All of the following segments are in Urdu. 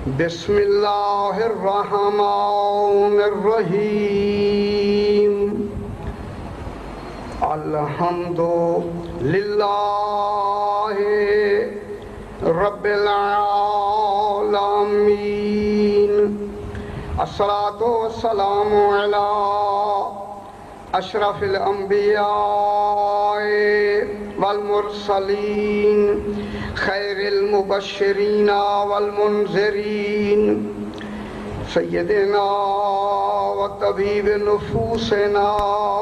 بسم اللہ الرحمن الرحیم الحمد للہ رب العالمین الصلاۃ والسلام علی اشرف الانبیاء والمرسلین خیر المبشرین والمنذرین سیدنا و طبیب نفوسنا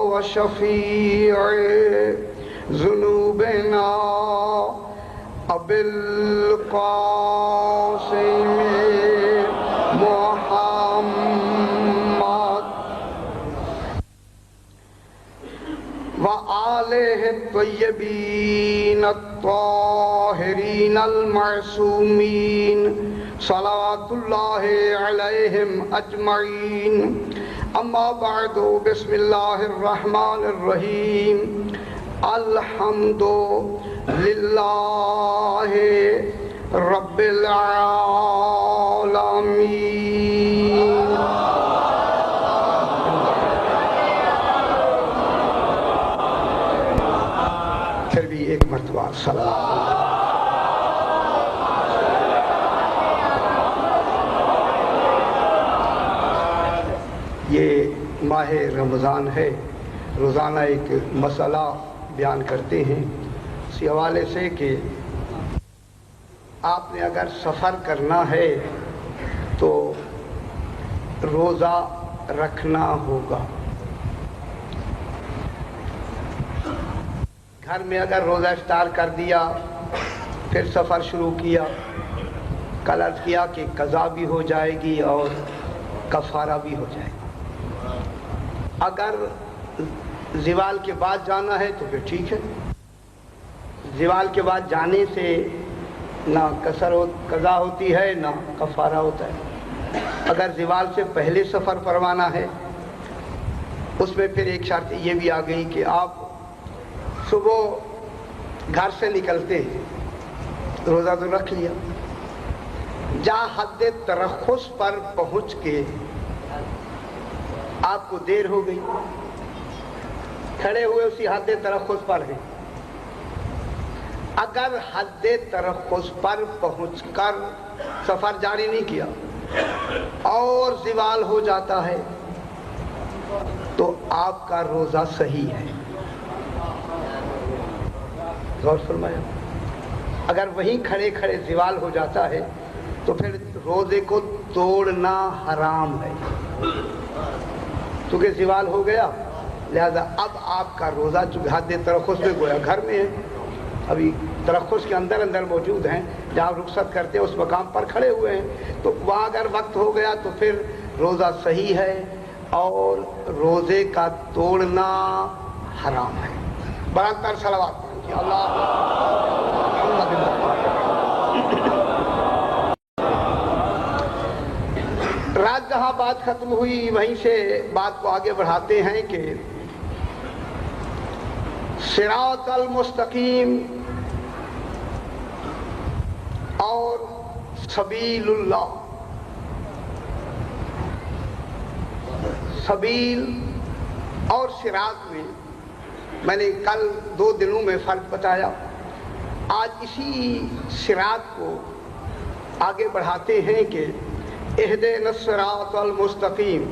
و شفیع ذنوبنا ابی القاسم محمد وآلہ الطیبین الطاہرین المعصومین صلوات اللہ علیہم اجمعین اما بعد بسم اللہ الرحمن الرحیم الحمد للہ رب العالمین. پھر بھی ایک مرتبہ سلام. یہ ماہ رمضان ہے، روزانہ ایک مسئلہ بیان کرتے ہیں اسی حوالے سے کہ آپ نے اگر سفر کرنا ہے تو روزہ رکھنا ہوگا. گھر میں اگر روزہ افطار کر دیا پھر سفر شروع کیا، کل عرض کیا کہ قضا بھی ہو جائے گی اور کفارہ بھی ہو جائے گا. اگر زوال کے بعد جانا ہے تو پھر ٹھیک ہے، زوال کے بعد جانے سے نہ قضا ہوتی ہے نہ کفارہ ہوتا ہے. اگر زوال سے پہلے سفر پروانا ہے اس میں پھر ایک شرط یہ بھی آ گئی کہ آپ صبح گھر سے نکلتے ہیں، روزہ تو رکھ لیا، جہاں حد ترخص پر پہنچ کے آپ کو دیر ہو گئی، کھڑے ہوئے اسی حد ترخص پر ہیں. اگر حد ترخص پر پہنچ کر سفر جاری نہیں کیا اور زوال ہو جاتا ہے تو آپ کا روزہ صحیح ہے. غور فرمایا. اگر وہیں کھڑے کھڑے زوال ہو جاتا ہے تو پھر روزے کو توڑنا حرام ہے، کیونکہ زوال ہو گیا. لہذا اب آپ کا روزہ چونکہ حد ترخص میں گویا گھر میں ہے، ابھی ترخص کے اندر موجود ہیں، جہاں رخصت کرتے ہیں اس مقام پر کھڑے ہوئے ہیں، تو وہاں اگر وقت ہو گیا تو پھر روزہ صحیح ہے اور روزے کا توڑنا حرام ہے. برابر صلوات اللہ. رات جہاں بات ختم ہوئی وہیں سے بات کو آگے بڑھاتے ہیں کہ صراط المستقیم اور سبیل اللہ. سبیل اور صراط میں نے کل 2 دنوں میں فرق بتایا. آج اسی صراط کو آگے بڑھاتے ہیں کہ اہدنا الصراط المستقیم.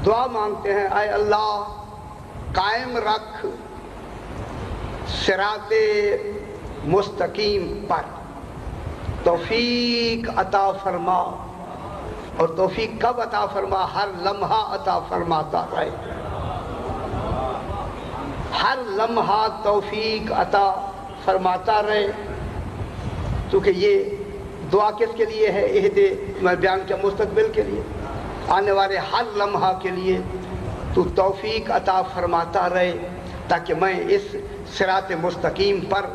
دعا مانگتے ہیں اے اللہ قائم رکھ صراط مستقیم پر، توفیق عطا فرما. اور توفیق کب عطا فرما؟ ہر لمحہ عطا فرماتا رہے، ہر لمحہ توفیق عطا فرماتا رہے. کیونکہ یہ دعا کس کے لیے ہے؟ میں بیان کیا مستقبل کے لیے، آنے والے ہر لمحہ کے لیے تو توفیق عطا فرماتا رہے تاکہ میں اس صراط مستقیم پر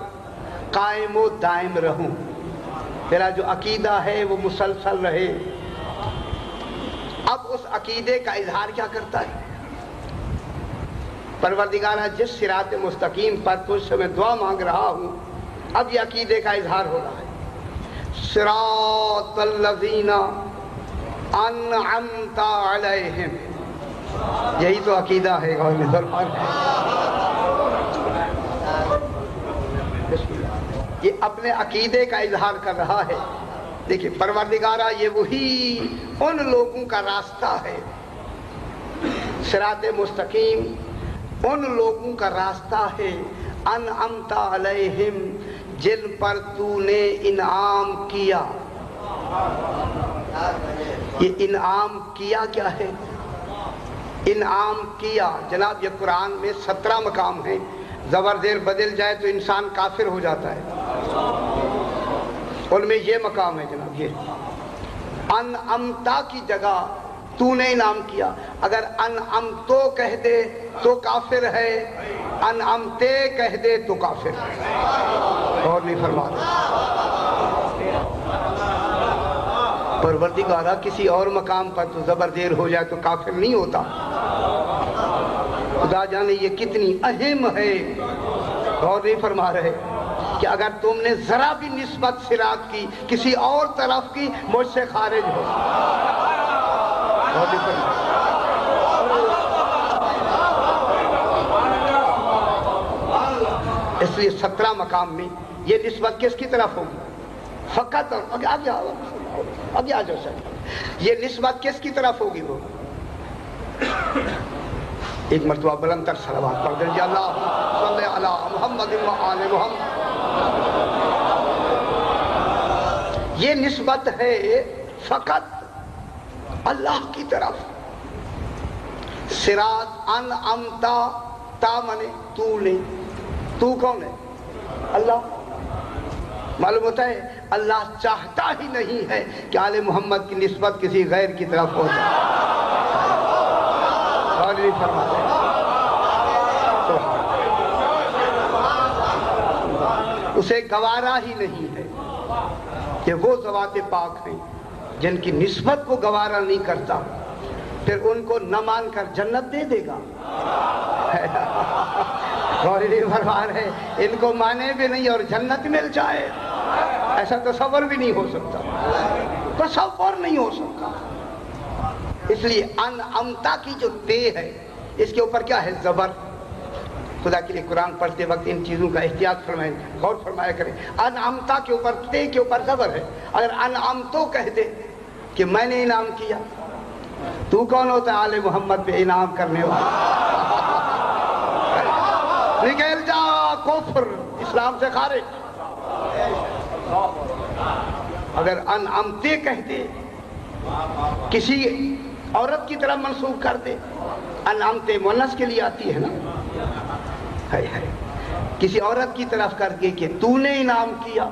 قائم و دائم رہوں، میرا جو عقیدہ ہے وہ مسلسل رہے. اب اس عقیدے کا اظہار کیا کرتا ہے؟ پروردگارہ جس صراط مستقیم پر تجھ سے میں دعا مانگ رہا ہوں، اب یہ عقیدے کا اظہار ہو رہا ہے. صراط الذین انعمت علیہم. یہی تو عقیدہ ہے اور مسلمان ہے. یہ اپنے عقیدے کا اظہار کر رہا ہے. دیکھیں پروردگارہ یہ وہی ان لوگوں کا راستہ ہے، صراط مستقیم ان لوگوں کا راستہ ہے انعمت علیہم جن پر تو نے انعام کیا. یہ انعام کیا کیا ہے؟ انعام کیا جناب یہ قرآن میں 17 مقام ہیں. زبر زیر بدل جائے تو انسان کافر ہو جاتا ہے. ان میں یہ مقام ہے جناب، یہ انعمتا کی جگہ تو نے انعام کیا. اگر انعمتو کہہ دے تو کافر ہے، انعمتے کہہ دے تو کافر ہے. اور نہیں فرماتا پروردگارہ کسی اور مقام پر تو زبر زیر ہو جائے تو کافر نہیں ہوتا. خدا جانے یہ کتنی اہم ہے. اور نہیں فرما رہے کہ اگر تم نے ذرا بھی نسبت صراط کی کسی اور طرف کی مجھ سے خارج ہو. اس لیے 17 مقام میں یہ نسبت کس کی طرف ہوگی؟ فقط اور آگے آ جاؤ سر. یہ نسبت کس کی طرف ہوگی؟ وہ ایک مرتبہ بلند تر صلوات پڑھ دیں جی اللہ صلی علی محمد و آل محمد. یہ نسبت ہے فقط اللہ کی طرف. صراط انعمتا تا منے تو نے. تو کون ہے؟ اللہ. معلوم ہوتا ہے اللہ چاہتا ہی نہیں ہے کہ آل محمد کی نسبت کسی غیر کی طرف ہو جائے. اور نہیں فرماتے اسے گوارا ہی نہیں ہے کہ وہ ذوات پاک ہیں جن کی نسبت کو گوارا نہیں کرتا پھر ان کو نہ مان کر جنت دے دے گا. اور نہیں فرما رہے ان کو مانے بھی نہیں اور جنت مل جائے. ایسا تصور بھی نہیں ہو سکتا، تصور نہیں ہو سکتا. اس لیے انعمتا کی جو تے ہے اس کے اوپر کیا ہے؟ زبر. خدا کے لیے قرآن پڑھتے وقت ان چیزوں کا احتیاط فرمائیں، غور فرمایا کریں. انعمتا کے اوپر تے کے اوپر زبر ہے. اگر انعمتو کہہ دے کہ میں نے انعام کیا، تو کون ہوتا ہے آل محمد پہ انعام کرنے والا؟ نکل جا کفر، اسلام سے خارج. اگر انعمتے کہہ دے کسی عورت کی طرف منسوخ کر دے، انعمتے مؤنث کے لیے آتی ہے نا، کسی عورت کی طرف کر کے کہ تو نے انعام کیا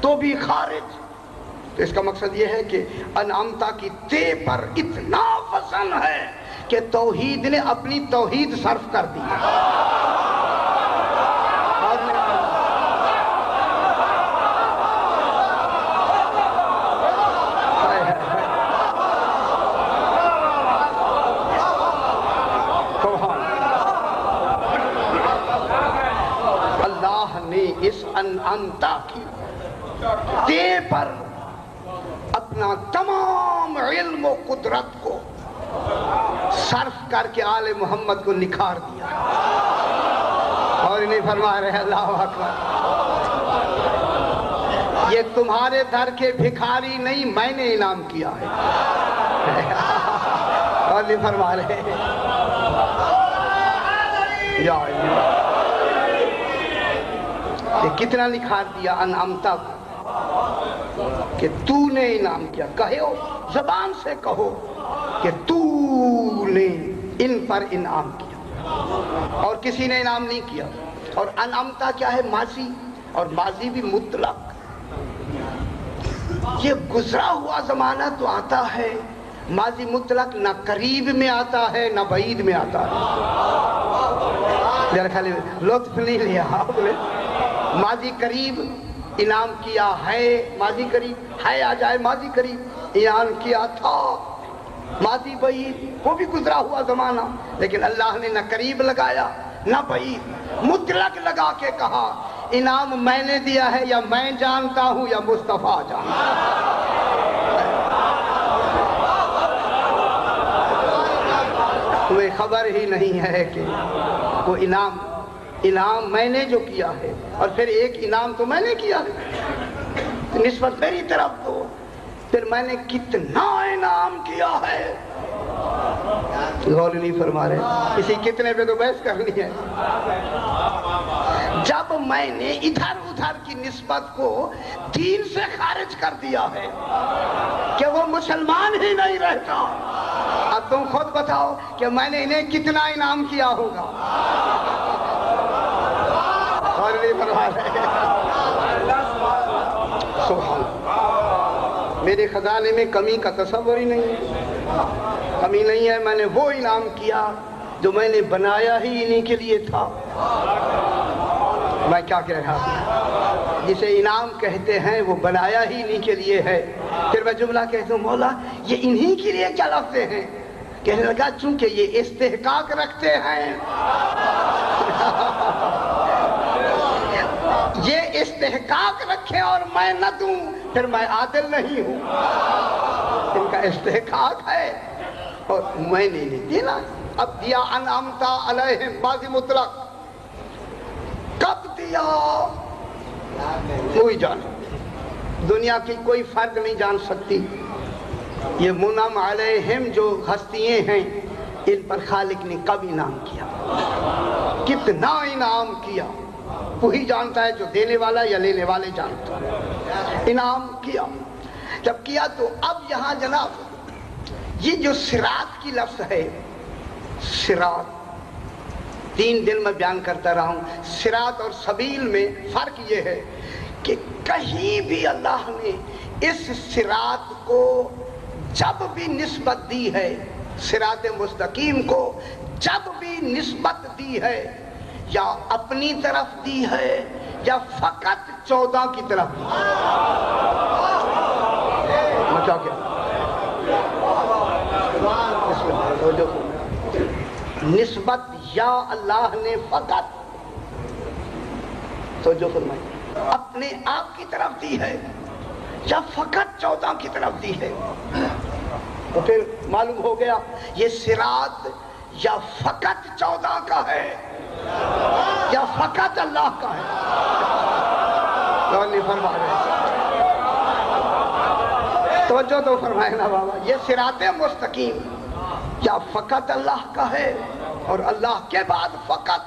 تو بھی خارج. تو اس کا مقصد یہ ہے کہ انعمتا کی تے پر اتنا وزن ہے کہ توحید نے اپنی توحید صرف کر دی. اس انعمتا کی تے پر اپنا تمام علم و قدرت کو صرف کر کے آل محمد کو نکھار دیا. اور انہیں فرما رہے اللہ اکبر یہ تمہارے در کے بھکاری نہیں میں نے انعام کیا ہے. اور انہیں فرما رہے یا کتنا نکھار دیا انعمتا کو کہ تو نے انعام کیا. کہو زبان سے کہو کہ تو نے ان پر انعام کیا اور کسی نے انعام نہیں کیا. اور انعمتا کیا ہے؟ ماضی، اور ماضی بھی مطلق. یہ گزرا ہوا زمانہ تو آتا ہے، ماضی مطلق نہ قریب میں آتا ہے نہ بعید میں آتا ہے. ذرا خالی لطف نہیں لیا آپ نے. ماضی قریب انعام کیا ہے، ماضی قریب ہے آ جائے ماضی قریب انعام کیا تھا. ماضی بعید وہ بھی گزرا ہوا زمانہ، لیکن اللہ نے نہ قریب لگایا نہ بعید، مطلق لگا کے کہا انعام میں نے دیا ہے یا میں جانتا ہوں یا مصطفیٰ جانتا ہے؟ تمہیں خبر ہی نہیں ہے کہ وہ انعام میں نے جو کیا ہے، اور پھر ایک انعام تو میں نے کیا ہے، نسبت میری طرف دو، پھر میں نے کتنا انعام کیا ہے غور نہیں فرما رہے، اسی کتنے پہ تو بحث کرنی ہے۔ جب میں نے ادھر ادھر کی نسبت کو دین سے خارج کر دیا ہے کہ وہ مسلمان ہی نہیں رہتا، اب تم خود بتاؤ کہ میں نے انہیں کتنا انعام کیا ہوگا؟ غور نہیں فرما رہے۔ سبحان اللہ، میرے خزانے میں کمی کا تصور ہی نہیں ہے، کمی نہیں ہے۔ میں نے وہ انعام کیا جو میں نے بنایا ہی انہی کے لیے تھا۔ میں کیا کہہ رہا ہوں؟ جسے انعام کہتے ہیں وہ بنایا ہی انہی کے لیے ہے۔ پھر میں جملہ کہتا ہوں مولا یہ انہی کے لیے کیا لفظ ہیں؟ کہنے لگا چونکہ یہ استحقاق رکھتے ہیں، یہ استحقاق رکھے اور میں نہ دوں پھر میں عادل نہیں ہوں۔ ان کا استحقاق ہے اور میں نے نہیں دینا۔ اب دیا انعمتا علیہم ماضی مطلق، کب دیا کوئی جانے، دنیا کی کوئی فرد نہیں جان سکتی۔ یہ منعم علیہم جو ہستیاں ہیں ان پر خالق نے کب انعام کیا، کتنا انعام کیا، وہی جانتا ہے جو دینے والا یا لینے والے جانتا ہے۔ انعام کیا، جب کیا تو اب یہاں جناب یہ جو صراط کی لفظ ہے، صراط 3 دن میں بیان کرتا رہا ہوں۔ صراط اور سبیل میں فرق یہ ہے کہ کہیں بھی اللہ نے اس صراط کو جب بھی نسبت دی ہے، صراط مستقیم کو جب بھی نسبت دی ہے، یا اپنی طرف دی ہے یا فقط 14 کی طرف دی ہے۔ مچا کیا نسبت یا اللہ نے فقط تو جو فرمائی اپنے آپ کی طرف دی ہے یا فقط 14 کی طرف دی ہے، تو پھر معلوم ہو گیا یہ صراط یا فقط 14 کا ہے یا فقط اللہ کا ہے۔ نہیں فرما رہے، توجہ تو فرمائے نا بابا، یہ صراط مستقیم یا فقط اللہ کا ہے اور اللہ کے بعد فقط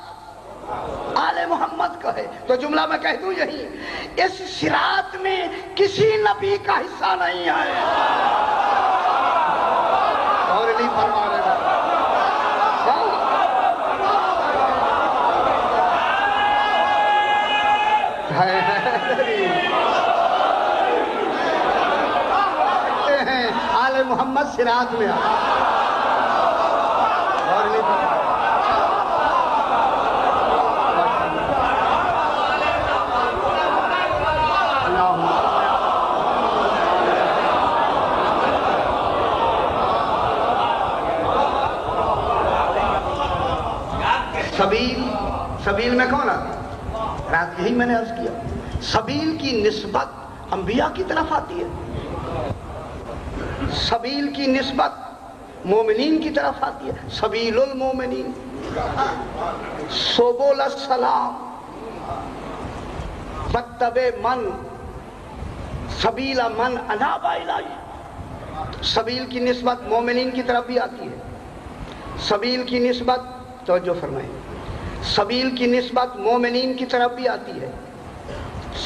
آل محمد کا ہے۔ تو جملہ میں کہہ دوں یہی، اس صراط میں کسی نبی کا حصہ نہیں ہے۔ اور نہیں فرما رہے آل محمد صراط میں اور نہیں فرما سبیل میں کون آتا؟ رات یہی میں نے عرض کیا، سبیل کی نسبت انبیاء کی طرف آتی ہے، سبیل کی نسبت مومنین کی طرف آتی ہے۔ سبیل المومنین، سبل السلام، واتبع من سبیل من اناب الیہ۔ سبیل کی نسبت مومنین کی طرف بھی آتی ہے، سبیل کی نسبت توجہ فرمائیں، سبیل کی نسبت مومنین کی طرف بھی آتی ہے،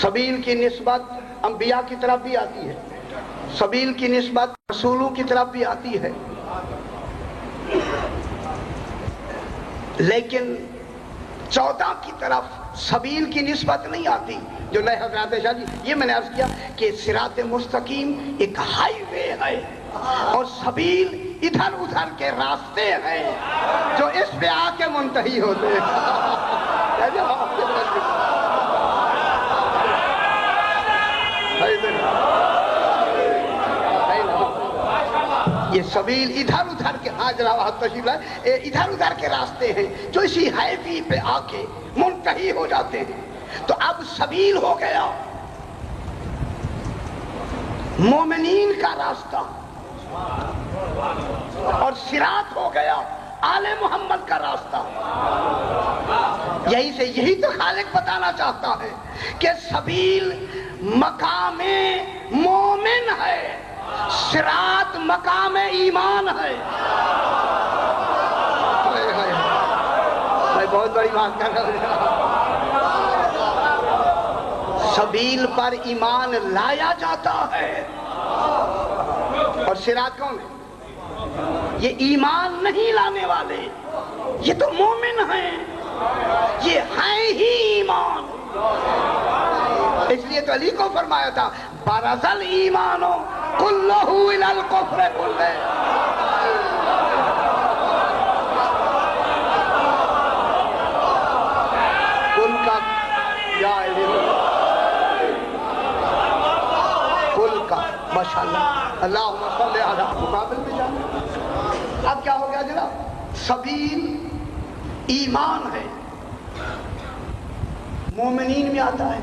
سبیل کی نسبت انبیاء کی طرف بھی آتی ہے، سبیل کی نسبت رسولوں کی طرف بھی آتی ہے، لیکن 14 کی طرف سبیل کی نسبت نہیں آتی۔ جو نئے حضرات شاہ جی، یہ میں نے عرض کیا کہ صراط مستقیم ایک ہائی وے ہے اور سبیل ادھر ادھر کے راستے ہیں جو اس پہ آ کے منتہی ہوتے ہیں۔ یہ سبیل ادھر ادھر کے تشریف لائے ادھر ادھر کے راستے ہیں جو اسی ہائی وے پہ آ کے منتہی ہو جاتے ہیں۔ تو اب سبیل ہو گیا مومنین کا راستہ اور صراط ہو گیا آل محمد کا راستہ. یہی تو خالق بتانا چاہتا ہے کہ سبیل مقام مومن ہے، صراط مقام ایمان ہے. میں بہت بڑی بات کر رہا ہوں. سبیل پر ایمان لایا جاتا ہے اور صراط کون ہے؟ یہ ایمان نہیں لانے والے، یہ تو مومن ہیں، یہ ہیں ہی ایمان. اس لیے تو علی کو فرمایا تھا برز الایمان کلہ الی الکفر کلہ. کل کا یا کل کا ماشاءاللہ اللہم صلی علی مقابل میں جانا. اب کیا ہو گیا جناب؟ سبیل ایمان ہے، مومنین میں آتا ہے.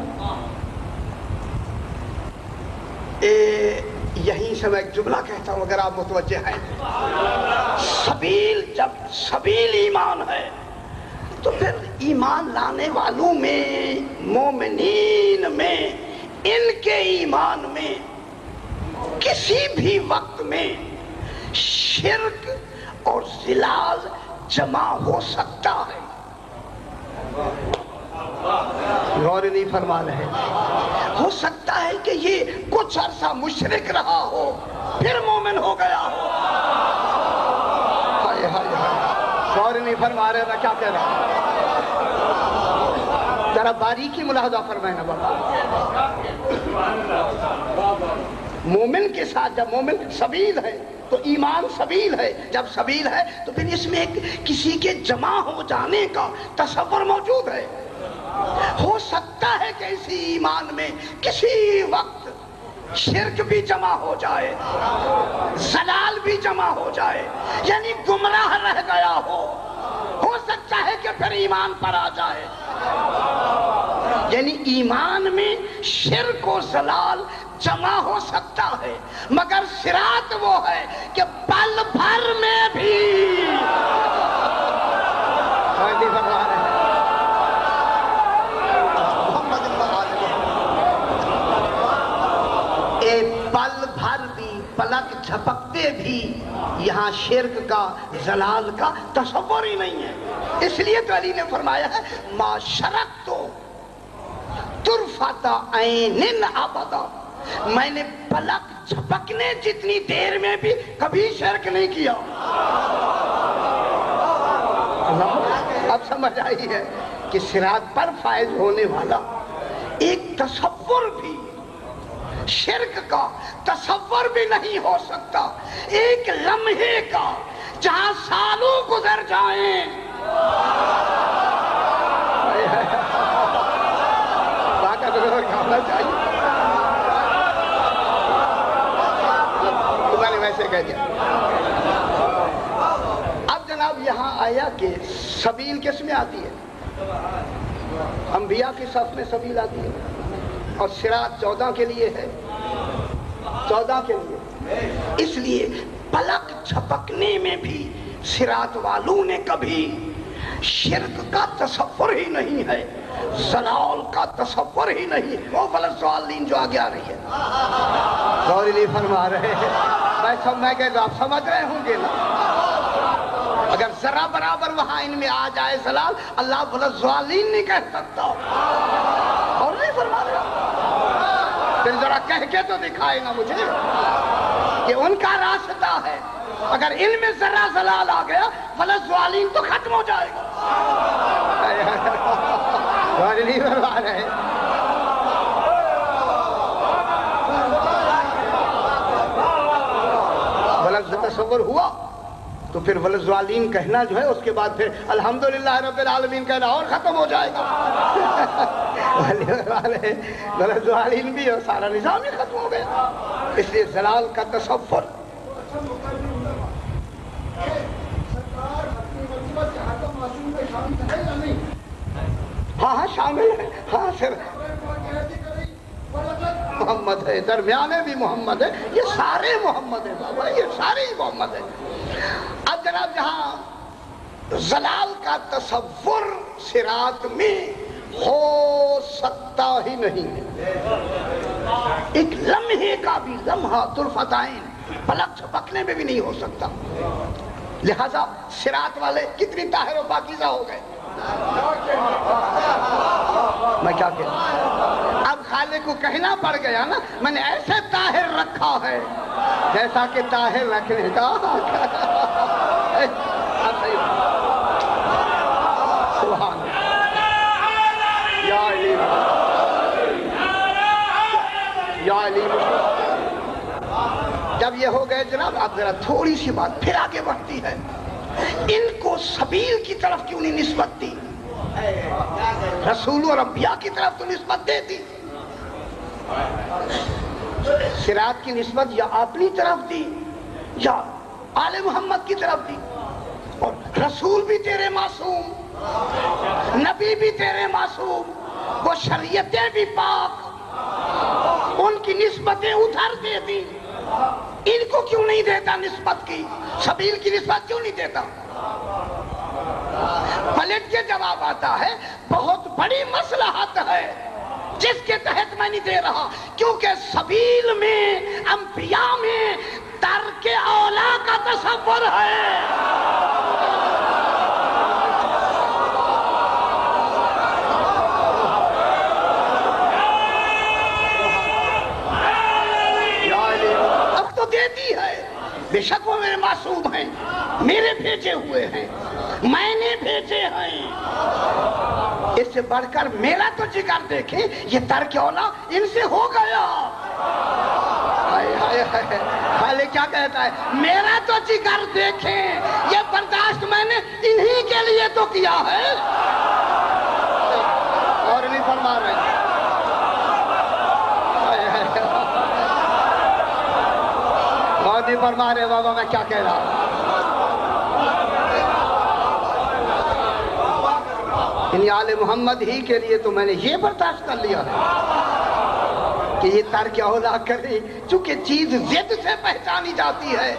یہیں سے میں ایک جملہ کہتا ہوں اگر آپ متوجہ ہیں. سبیل جب سبیل ایمان ہے تو پھر ایمان لانے والوں میں، مومنین میں، ان کے ایمان میں کسی بھی وقت میں شرک اور زلال جمع ہو سکتا ہے. غور نہیں فرما رہے. ہو سکتا ہے کہ یہ کچھ عرصہ مشرک رہا ہو پھر مومن ہو گیا ہو. ہائے ہائے ہائے. غور نہیں فرما رہے. میں کیا کہہ رہا ہوں؟ ذرا باریکی ملاحظہ فرمائیں نا بابا. مومن کے ساتھ جب مومن سبیل ہے تو ایمان سبیل ہے. جب سبیل ہے تو پھر اس میں کسی کے جمع ہو جانے کا تصور موجود ہے. ہو سکتا ہے کہ اسی ایمان میں کسی وقت شرک بھی جمع ہو جائے، زلال بھی جمع ہو جائے، یعنی گمراہ رہ گیا ہو سکتا ہے کہ پھر ایمان پر آ جائے. یعنی ایمان میں شرک و زلال جمع ہو سکتا ہے، مگر صراط وہ ہے کہ پل بھر میں بھی پل بھر بھی، پلک جھپکتے بھی یہاں شرک کا، زلال کا تصور ہی نہیں ہے. اس لیے تو علی نے فرمایا ہے ما شرکتو طرفۃ عین ابدا. میں نے پلک جھپکنے جتنی دیر میں بھی کبھی شرک نہیں کیا. اب سمجھ آئی ہے کہ صراط پر فائز ہونے والا ایک تصور بھی، شرک کا تصور بھی نہیں ہو سکتا. ایک لمحے کا جہاں سالوں گزر جائیں. ویسے کہہ دیا. اب جناب یہاں آیا کہ سبیل کس میں آتی ہے؟ انبیاء کی صف میں سبیل آتی ہے اور صراط 14 کے لیے ہے. 14 کے لیے. اس لیے پلک جھپکنے میں بھی صراط والوں نے کبھی شرک کا تصور ہی نہیں ہے، زلال کا تصور ہی نہیں. وہ فلسطین جو آگے آ رہی ہے غور نہیں فرما رہے ہیں. میں کہتا آپ سمجھ رہے ہوں گے نا. اگر ذرا برابر وہاں ان میں آ جائے زلال، اللہ فلسطین نہیں کہہ سکتا. اور نہیں فرما رہے. پھر ذرا کہہ کے تو دکھائے گا مجھے کہ ان کا راستہ ہے. اگر ان میں ذرا زلال آ گیا فلسطین تو ختم ہو جائے گا. نہیں فرما رہے. تصور ہوا تو پھر ولزوالین کہنا جو ہے اس کے بعد پھر الحمدللہ رب العالمین کہنا اور ختم ہو جائے گا. ولزوالین بھی اور سارا نظام ہی ختم ہو گیا. اس لیے زلال کا تصور ہاں ہاں شامل ہے، ہاں سر محمد ہے، درمیانے بھی محمد ہے، یہ سارے محمد ہیں بابا، یہ سارے ہی محمد ہیں۔ اب جناب جہاں زلال کا تصور صراط میں ہو سکتا ہی نہیں، ایک لمحے کا بھی، لمحہ طرفت عین، پلک جھپکنے میں بھی نہیں ہو سکتا، لہذا صراط والے کتنی طاہر و پاکیزہ ہو گئے۔ میں کیا کہوں، اب خالق کو کہنا پڑ گیا نا، میں نے ایسے طاہر رکھا ہے جیسا کہ طاہر رکھنے کا سبحان یا علی یا علی۔ جب یہ ہو گئے جناب، اب ذرا تھوڑی سی بات پھر آگے بڑھتی ہے، ان کو سبیل کی طرف کیوں نہیں نسبت دی؟ رسول اور انبیاء کی طرف تو نسبت دے دی، صراط کی نسبت یا اپنی طرف دی یا آل محمد کی طرف دی۔ اور رسول بھی تیرے معصوم، نبی بھی تیرے معصوم، وہ شریعتیں بھی پاک، ان کی نسبتیں ادھر دے دی، ان کو کیوں نہیں دیتا نسبت کی؟ سبیل کی نسبت کیوں نہیں دیتا؟ پلٹ کے جواب آتا ہے بہت بڑی مصلحت ہے جس کے تحت میں نہیں دے رہا، کیونکہ سبیل میں، انبیاء میں ترک اولا کا تصور ہے۔ اب تو دیتی ہے، بے شک وہ میرے معصوم ہیں، میرے بھیجے ہوئے ہیں، میں نے بھیجے ہیں۔ اس سے بڑھ کر میرا تو جگر دیکھیں، یہ ترک اولا ان سے ہو گیا۔ خالق کیا کہتا ہے، میرا تو جگر دیکھیں، یہ برداشت میں نے انہی کے لیے تو کیا ہے، اور نہیں فرما رہے۔ اور نہیں فرما رہے بابا، میں کیا کہہ رہا ہوں۔ یعنی آل محمد ہی کے لیے تو میں نے یہ برداشت کر لیا ہے کہ یہ ترک اولا کرے، چونکہ چیز ضد سے پہچانی جاتی ہے،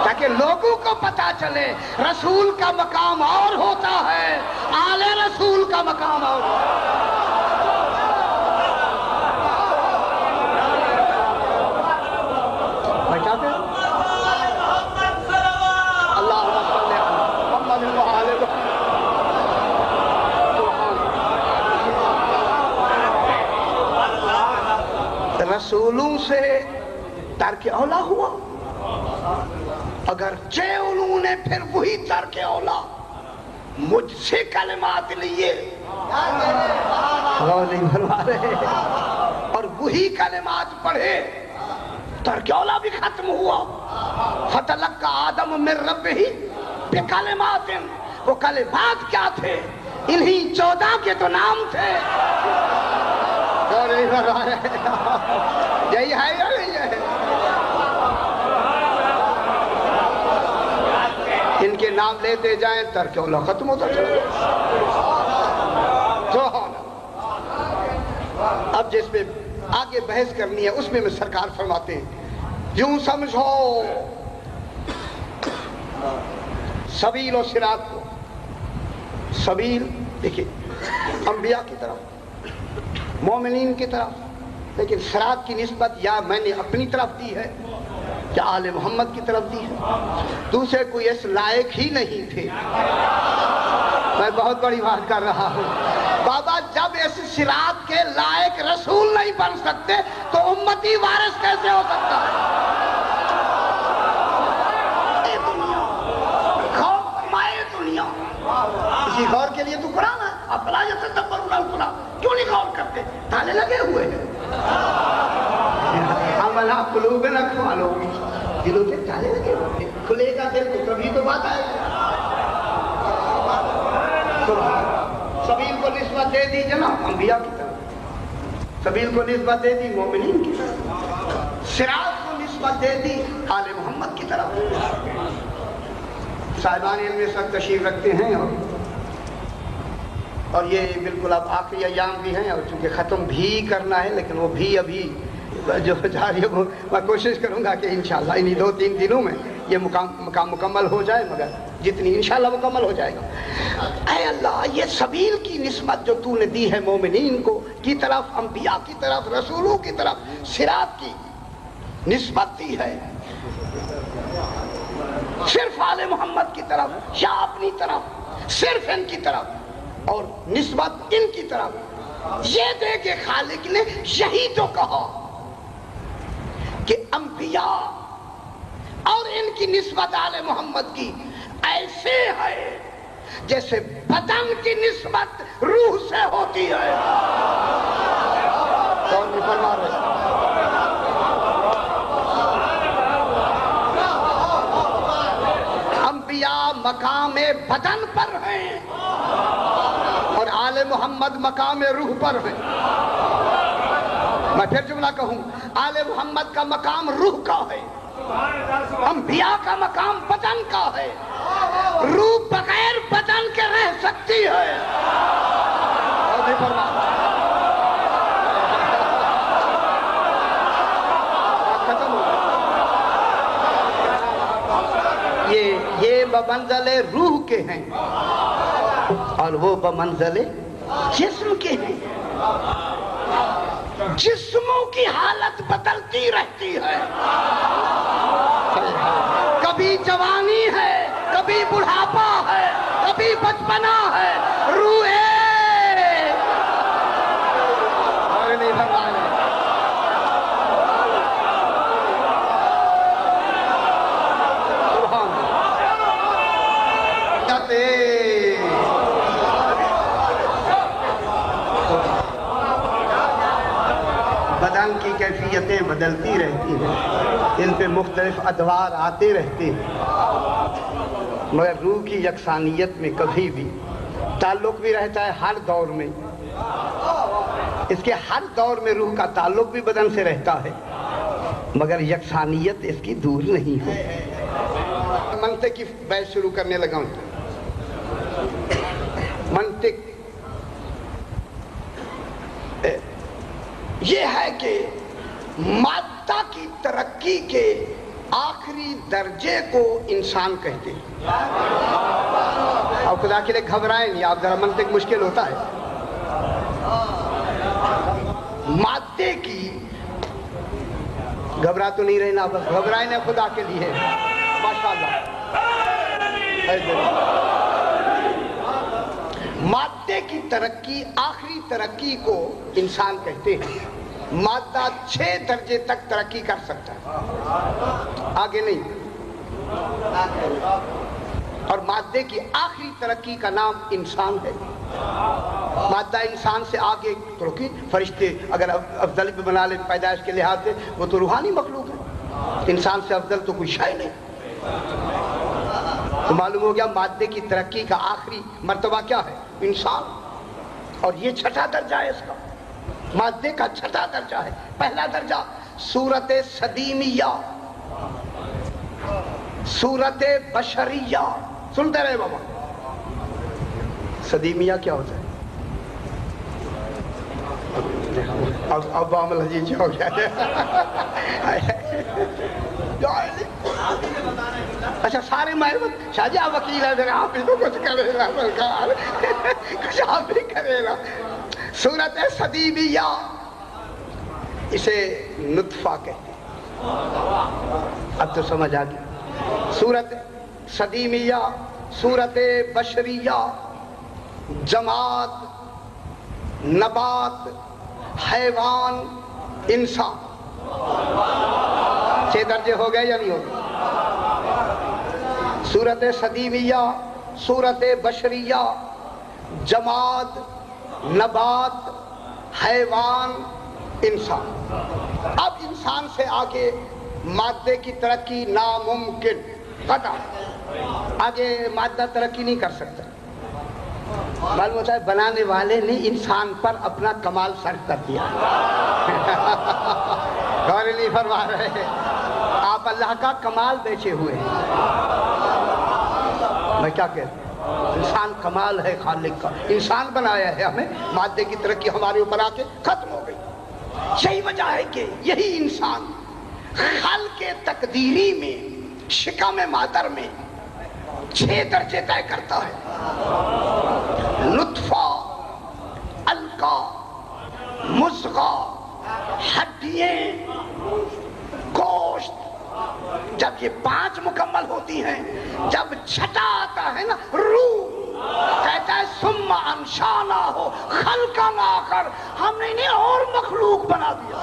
تاکہ لوگوں کو پتا چلے رسول کا مقام اور ہوتا ہے، آل رسول کا مقام اور ہوتا ہے۔ رسولوں سے ترک اولا ہوا، اگر انہوں نے پھر وہی ترک اولا مجھ سے کلمات لیے اور وہی کلمات پڑھے، ترک اولا بھی ختم ہوا۔ فتلقى آدم من ربہ بکلمات، وہ کلمات کیا تھے؟ انہی 14 کے تو نام تھے۔ یہی ہے یا نہیں ہے؟ ان کے نام لیتے جائیں، ترک اولا ختم ہوتا چلے۔ اب جس پہ آگے بحث کرنی ہے اس میں سرکار فرماتے ہیں، یوں سمجھو سبیل و صراط کو، سبیل دیکھیں انبیاء کی طرف، مومنین کی طرف، لیکن صراط کی نسبت یا میں نے اپنی طرف دی ہے یا آل محمد کی طرف دی ہے، دوسرے کوئی اس لائق ہی نہیں تھے۔ میں بہت بڑی بات کر رہا ہوں بابا، جب اس صراط کے لائق رسول نہیں بن سکتے تو امتی وارث کیسے ہو سکتا ہے؟ اے دنیا، غور فرمائے دنیا، اسی غور کے لیے تو قرآن ہے، افلا یتدبرون القرآن، کیوں نہیں غور کرتے؟ تالے لگے ہوئے ہیں، عملا قلوبنا اقفالو، دلوں سے تالے لگے ہوئے ہیں، کھلے گا دل کو تبھی تو بات آئے گا۔ سبیل کو نسبت دے دی جناب انبیاء کی طرف، سبیل کو نسبت دے دی مومنین کی طرف، صراط کو نسبت دے دی آل محمد کی طرف۔ صاحبان علم اس وقت تشریف رکھتے ہیں اور اور یہ بالکل اب آخری ایام بھی ہیں اور چونکہ ختم بھی کرنا ہے، لیکن وہ بھی ابھی جو جاری ہے میں کوشش کروں گا کہ انشاءاللہ انہی 2-3 دنوں میں یہ مقام مکمل ہو جائے، مگر جتنی انشاءاللہ مکمل ہو جائے گا۔ اے اللہ، یہ سبیل کی نسبت جو تو نے دی ہے مومنین کو کی طرف، انبیاء کی طرف، رسولوں کی طرف، صراط کی نسبت دی ہے، صرف آل محمد کی طرف یا اپنی طرف، صرف ان کی طرف اور نسبت ان کی طرف، یہ دے کہ خالق نے یہی تو کہا کہ انبیاء اور ان کی نسبت آل محمد کی ایسے ہے جیسے بدن کی نسبت روح سے ہوتی ہے۔ کون بھی فرما رہے؟ انبیاء مقام بدن پر ہیں اور آل محمد مقام روح پر ہیں۔ میں پھر جملہ کہوں، آل محمد کا مقام روح کا ہے، انبیاء کا مقام بدن کا ہے، روح بغیر بدن کے رہ سکتی ہے۔ اور بھی فرما ختم ہو گیا۔ یہ بمنزل روح کے ہیں اور وہ بمنزل جسم کے ہیں۔ جسموں کی حالت بدلتی رہتی ہے، کبھی جوانی ہے، کبھی بڑھاپا ہے، کبھی بچپنا ہے، روح بدن کی کیفیتیں بدلتی رہتی ہیں، ان پہ مختلف ادوار آتے رہتے ہیں، مگر روح کی یکسانیت میں کبھی بھی تعلق بھی رہتا ہے ہر دور میں۔ اس کے ہر دور میں روح کا تعلق بھی بدن سے رہتا ہے، مگر یکسانیت اس کی دور نہیں ہے۔ منطق کی بحث شروع کرنے لگا ہوں۔ منطق یہ ہے کہ مادہ کی ترقی کے آخری درجے کو انسان کہتے ہیں۔ اور خدا کے لیے گھبرائیں نہیں، آپ ذرا منطق مشکل ہوتا ہے۔ مادے کی گھبرا تو نہیں رہنا، بس گھبرائیں نہ خدا کے لیے، ماشاءاللہ۔ مادے کی ترقی، آخری ترقی کو انسان کہتے ہیں۔ مادہ 6 درجے تک ترقی کر سکتا ہے، آگے نہیں۔ اور مادے کی آخری ترقی کا نام انسان ہے۔ مادہ انسان سے آگے ترقی، فرشتے اگر افضل بھی بنا لے پیدائش کے لحاظ سے، وہ تو روحانی مخلوق ہے، انسان سے افضل تو کوئی شے نہیں۔ تو معلوم ہو گیا مادے کی ترقی کا آخری مرتبہ کیا ہے؟ انسان۔ اور یہ 6واں درجہ ہے اس کا، مادے کا 6واں درجہ ہے۔ پہلا درجہ صورت صدیمیہ، صورت بشریہ۔ سنتے رہے بابا، صدیمیہ کیا ہوتا ہے؟ اب عامل حجیج ہو گیا۔ اچھا سارے محبت شاہ جی آپ وکیل ہے، پھر آپ بھی کچھ کرے گا، کچھ آپ بھی کرے گا۔ صورت صدیمیہ، اسے نطفہ کہتے ہیں۔ اب تو سمجھ آ گئی۔ صورت صدیمیہ، صورت بشریہ، جماد، نبات، حیوان، انسان۔ 6 درجے ہو گئے یا نہیں ہو گئے؟ صورت صدیمیہ، صورت بشریہ، جماد، نبات، حیوان، انسان۔ اب انسان سے آگے مادے کی ترقی ناممکن، قطع۔ آگے مادہ ترقی نہیں کر سکتا۔ معلوم ہوتا ہے بنانے والے نے انسان پر اپنا کمال صرف کر دیا۔ غور نہیں فرما رہے، آپ اللہ کا کمال بیچے ہوئے ہیں۔ میں کیا کہتا ہوں؟ انسان کمال ہے خالق کا، انسان بنایا ہے ہمیں، مادے کی ترقی ہمارے اوپر آ کے ختم ہو گئی۔ یہی وجہ ہے کہ یہی انسان خلق تقدیری میں، شکم مادر میں 6 درجے طے کرتا ہے: نطفہ، علقہ، مضغہ، ہڈیاں، گوشت۔ جب یہ 5 مکمل ہوتی ہیں، جب چھٹا آتا ہے نا روح، کہتا ہے ثم انشأناہ خلقا آخر، ہم نے انہیں اور مخلوق بنا دیا۔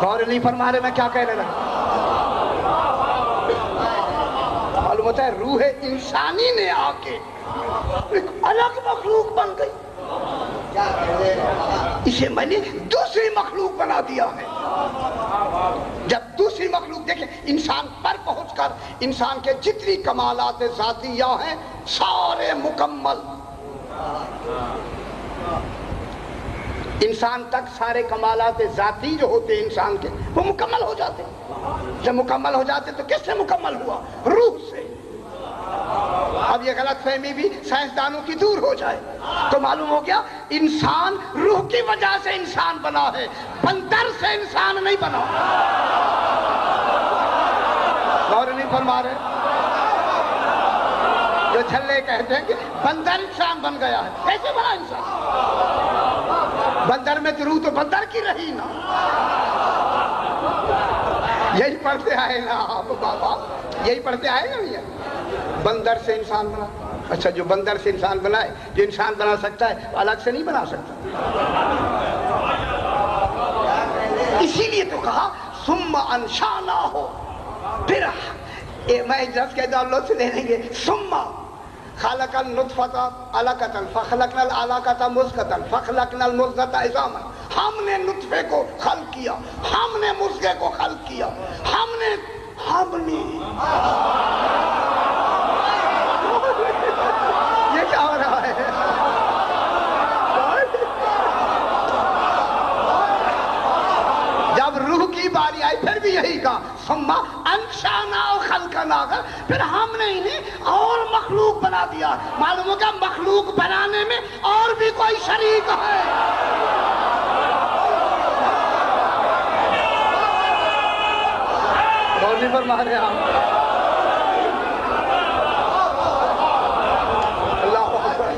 غور نہیں فرما رہے میں کیا کہنے لگا؟ معلوم ہوتا ہے روح انسانی نے آ کے ایک الگ مخلوق بن گئی، اسے میں نے دوسری مخلوق بنا دیا ہے۔ جب دوسری مخلوق دیکھیں، انسان پر پہنچ کر انسان کے جتنی کمالات ذاتیہ ہیں سارے مکمل، انسان تک سارے کمالات ذاتی جو ہوتے ہیں انسان کے وہ مکمل ہو جاتے ہیں۔ جب مکمل ہو جاتے تو کس سے مکمل ہوا؟ روح سے۔ اب یہ غلط فہمی بھی سائنسدانوں کی دور ہو جائے تو معلوم ہو گیا انسان روح کی وجہ سے انسان بنا ہے، بندر سے انسان نہیں بنا۔ غور نہیں فرما رہے؟ جو چھلے کہتے ہیں کہ بندر انسان بن گیا ہے، کیسے بنا انسان؟ بندر میں تو روح تو بندر کی رہی نا۔ یہی پڑھتے آئے نا آپ بابا، یہی پڑھتے آئے نا بھیا، بندر سے انسان بنا۔ اچھا، جو بندر سے انسان بنا ہے، جو انسان بنا سکتا ہے وہ الگ سے نہیں بنا سکتا۔ اسی لیے تو کہا ثم انشأناہ، پھر میں جس کے دولت سے لے لیں گے، ثم خلق النطفۃ علقۃ فخلقنا العلقۃ مضغۃ فخلقنا المضغۃ عظاما، ہم نے نطفے کو خلق کیا، ہم نے مضغے کو خلق کیا، ہم نے یہ کیا ہو رہا ہے؟ جب روح کی باری آئی پھر بھی یہی کہا ثم انشأناہ خلقا آخر، پھر ہم نے انہیں اور مخلوق بنا دیا۔ معلوم ہوگا مخلوق بنانے میں اور بھی کوئی شریک ہے۔ غور فرما رہے ہیں آپ؟ اللہ اکبر۔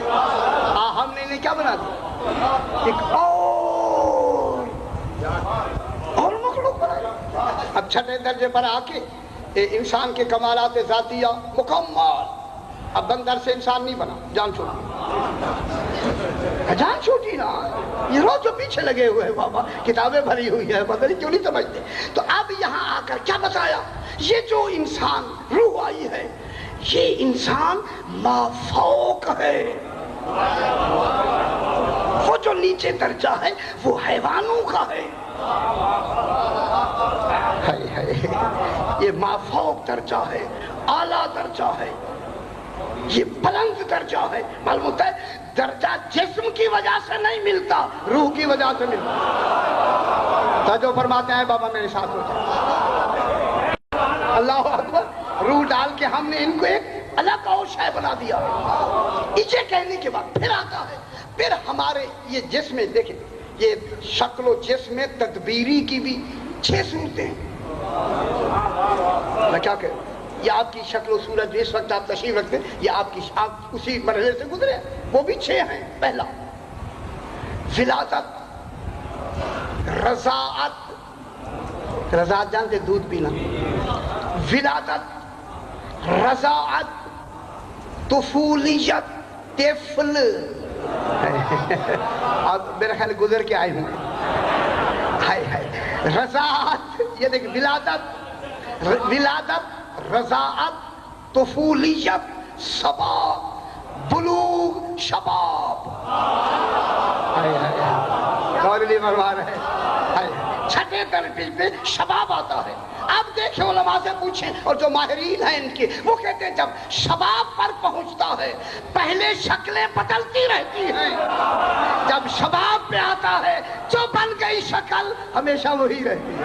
ہم نے انہیں کیا بنا دیا؟ ایک اور مخلوق بنا دیا۔ اب چھٹے درجے پر آ کے انسان کے کمالات ذاتیہ مکمل۔ اب بندر سے انسان نہیں بنا، جان چھوٹی، جان چھوٹی نا۔ یہ روز جو پیچھے لگے ہوئے ہیں بابا، کتابیں بھری ہوئی ہیں، پتہ نہیں کیوں نہیں سمجھتے۔ تو اب یہاں آ کر کیا بتایا؟ یہ جو انسان روح آئی ہے، یہ انسان مافوق ہے۔ وہ جو نیچے درجہ ہے وہ حیوانوں کا ہے، یہ مافوق درجہ ہے، اعلیٰ درجہ ہے، یہ بلند درجہ ہے۔ معلوم ہوتا ہے درجہ جسم کی وجہ سے نہیں ملتا، روح کی وجہ سے ملتا۔ جو فرماتے ہیں بابا میرے ساتھ ہوتا ہے، اللہ اکبر، روح ڈال کے ہم نے ان کو ایک الگ اور شے بنا دیا۔ اسے کہنے کے بعد پھر آتا ہے، پھر ہمارے یہ جسم میں دیکھیں، یہ شکل و جسم میں تدبیری کی بھی 6 صورتیں ہیں۔ میں کیا کہوں، یہ آپ کی شکل و صورت جو اس وقت آپ تشریف رکھتے ہیں، یہ آپ اسی مرحلے سے گزرے، وہ بھی 6 ہیں۔ پہلا ولادت، رضاعت، رضاعت جانتے دودھ پینا، ولادت، رضاعت، طفولیت، طفل، آپ میرا خیال گزر کے آئے ہوں گے۔ رضاعت، یہ دیکھ، ولادت، رضاعت، طفولیت، صبا، بلوغ، شباب۔ غور نہیں فرما رہے؟ چھٹے درجے پہ شباب آتا ہے۔ اب دیکھیں علماء سے پوچھیں، اور جو ماہرین ہیں ان کے، وہ کہتے ہیں جب شباب پر پہنچتا ہے پہلے شکلیں بدلتی رہتی ہیں، جب شباب پہ آتا ہے جو بن گئی شکل ہمیشہ وہی رہتی ہے۔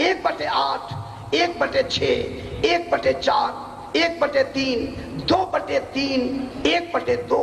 1/8, 1/6, 1/4, 1/3, 2/3, 1/2,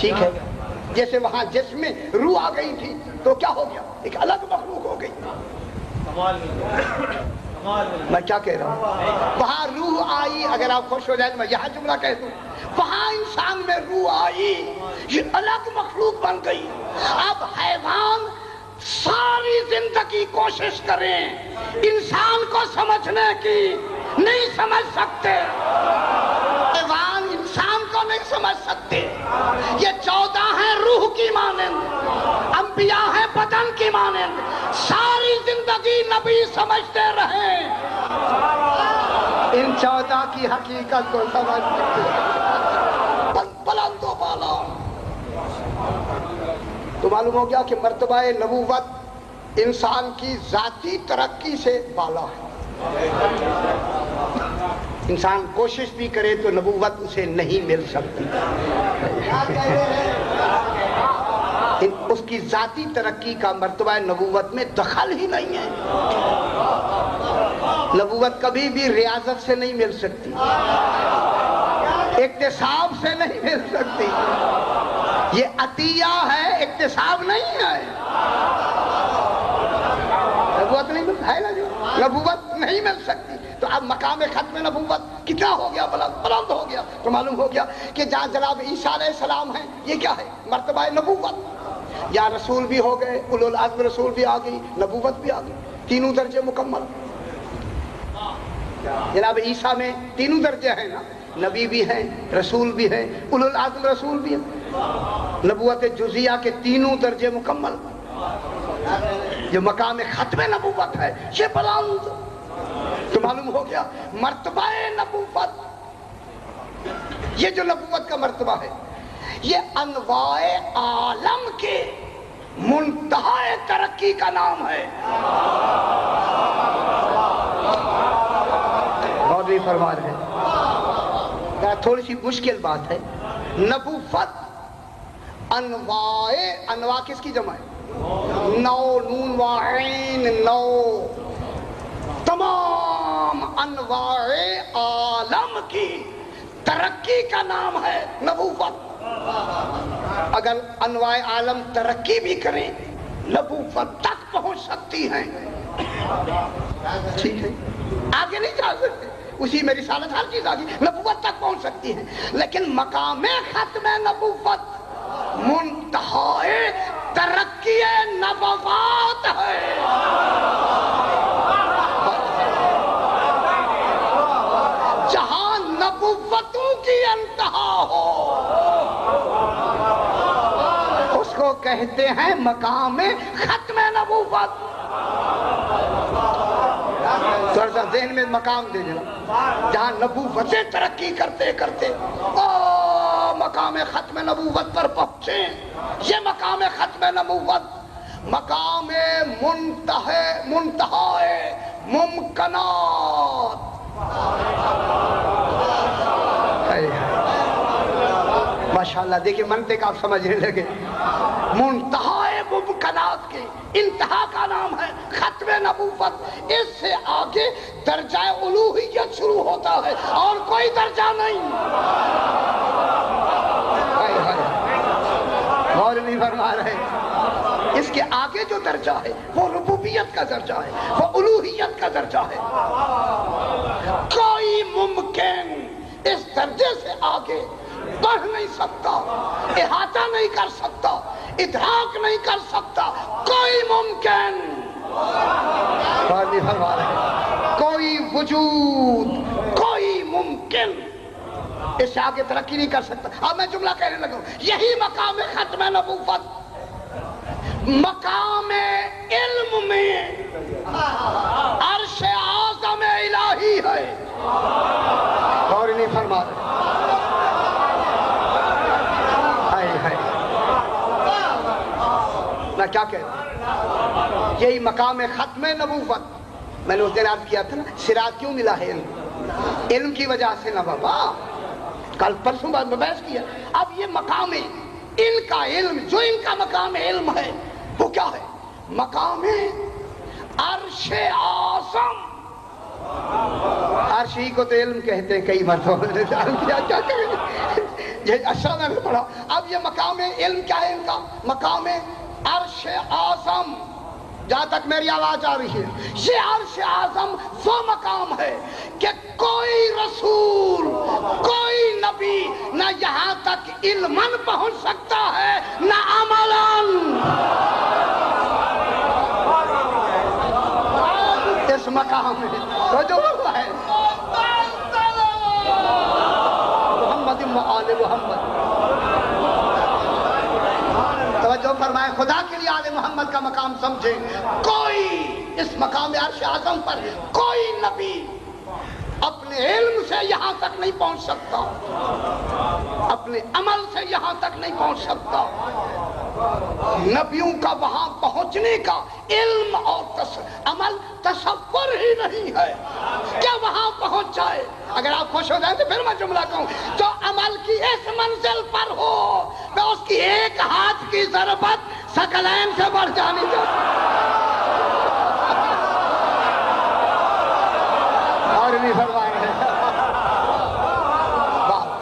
ٹھیک ہے، جیسے وہاں جسم میں روح آ گئی تھی تو کیا ہو گیا؟ ایک الگ مخلوق ہو گئی۔ میں کیا کہہ رہا ہوں؟ وہاں روح آئی، اگر آپ خوش ہو جائیں تو میں یہاں جملہ کہہ دوں، وہاں انسان میں روح آئی، یہ الگ مخلوق بن گئی۔ اب حیوان ساری زندگی کوشش کریں انسان کو سمجھنے کی، نہیں سمجھ سکتے۔ حیوان انسان کو نہیں سمجھ سکتے۔ یہ 14 ہیں روح کی مانند، انبیاء ہیں بدن کی مانند، ساری زندگی نبی سمجھتے رہے، ان 14 کی حقیقت کو سمجھ سکتے۔ بلند و بالا تو معلوم ہو گیا کہ مرتبہ نبوت انسان کی ذاتی ترقی سے بالا ہے۔ انسان کوشش بھی کرے تو نبوت اسے نہیں مل سکتی، اس کی ذاتی ترقی کا مرتبہ نبوت میں دخل ہی نہیں ہے۔ نبوت کبھی بھی ریاضت سے نہیں مل سکتی، اکتساب سے نہیں مل سکتی، یہ عطیہ ہے، اکتساب نہیں ہے۔ نبوت نہیں مل ہے نا، جو نبوت نہیں مل سکتی۔ تو اب مقام ختم نبوت کتنا ہو گیا؟ بلند ہو گیا۔ تو معلوم ہو گیا کہ جہاں جناب عیسیٰ علیہ السلام ہیں، یہ کیا ہے؟ مرتبہ نبوت۔ یا رسول بھی ہو گئے، اولو العزم رسول بھی آ گئی، نبوت بھی آ گئی، تینوں درجے مکمل۔ جناب عیسیٰ میں تینوں درجے ہیں نا، نبی بھی ہیں، رسول بھی ہیں، اولو العزم رسول بھی ہیں۔ نبوت جزیہ کے تینوں درجے مکمل۔ جو مقام ختم نبوت ہے یہ بلند۔ تو معلوم ہو گیا مرتبہ نبوت، یہ جو نبوت کا مرتبہ ہے یہ انواع عالم کے منتہا ترقی کا نام ہے۔ مولوی فرما رہے ہیں، تھوڑی سی مشکل بات ہے۔ نبوت انواع کس کی جمع ہے؟ نو، نون و عین، نو، تمام انواع عالم کی ترقی کا نام ہے نبوت۔ اگر انواع عالم ترقی بھی کریں نبوت تک پہنچ سکتی ہیں، ٹھیک ہے، آگے نہیں جا سکتے، اسی میں رسالت ہر چیز آگی، نبوت تک پہنچ سکتی ہے، لیکن مقام ختم نبوت منتہا ترقی نبوات ہے۔ جہاں نبوتوں کی انتہا ہو اس کو کہتے ہیں مقام ختم نبوت۔ تھوڑا سا ذہن میں مقام دے دینا، جہاں نبوتیں ترقی کرتے کرتے مقام ختم نبوت پر پہنچے، یہ مقام ختم نبوت مقام منتہا ممکنات۔ ماشاءاللہ دیکھیں منطق آپ سمجھنے لگے، منتہا ممکنات کے انتہا کا نام ہے ختم نبوت۔ اس سے آگے درجہ الوہیت شروع ہوتا ہے اور کوئی درجہ نہیں۔ مولوی فرما رہے اس کے آگے جو درجہ ہے وہ ربوبیت کا درجہ ہے، وہ الوہیت کا درجہ ہے۔ کوئی ممکن اس درجے سے آگے بڑھ نہیں سکتا، احاطہ نہیں کر سکتا، ادراک نہیں کر سکتا، کوئی ممکن، کوئی وجود، کوئی ممکن اس سے آگے ترقی نہیں کر سکتا۔ اب میں جملہ کہنے لگا ہوں، یہی مقام ختم نبوت مقام علم میں عرش اعظم الہی ہے۔ اور نہیں فرما رہے میں کیا کہہ رہا ہوں، یہی مقام ختم نبوت۔ میں نے اس دن عرض کیا تھا نا، صراط کیوں ملا ہے؟ علم کی وجہ سے نہ بابا، کل پرسوں بعد میں بحث کیا۔ اب یہ مقام ان کا علم، جو ان کا مقام علم ہے وہ کیا ہے؟ مقام عرش اعظم۔ عرش ہی کو تو علم کہتے ہیں کئی مرتبہ، کیا کہیں یہ اشرا میں نے پڑھا. اب یہ مقام علم کیا ہے ان کا؟ مقام عرش اعظم. جہاں تک میری آواز آ رہی ہے، یہ عرش اعظم وہ مقام ہے کہ کوئی رسول، کوئی نبی نہ یہاں تک علماً پہنچ سکتا ہے نہ عملاً. اس مقام میں تو جو ہے محمد و آل محمد. توجہ فرمائیں، خدا کے لیے آل محمد کا مقام سمجھیں. کوئی اس مقام عرش اعظم پر کوئی نبی اپنے علم سے یہاں تک نہیں پہنچ سکتا، اپنے عمل سے یہاں تک نہیں پہنچ سکتا. نبیوں کا وہاں پہنچنے کا علم اور عمل تصور ہی نہیں ہے کہ وہاں پہنچ جائے. اگر آپ خوش ہو جائیں تو پھر میں جملہ کہوں، جو عمل کی اس منزل پر ہو میں اس کی ایک ہاتھ کی ضربت ثقلین سے بڑھ جانی چاہیے. اور نہیں فرما رہے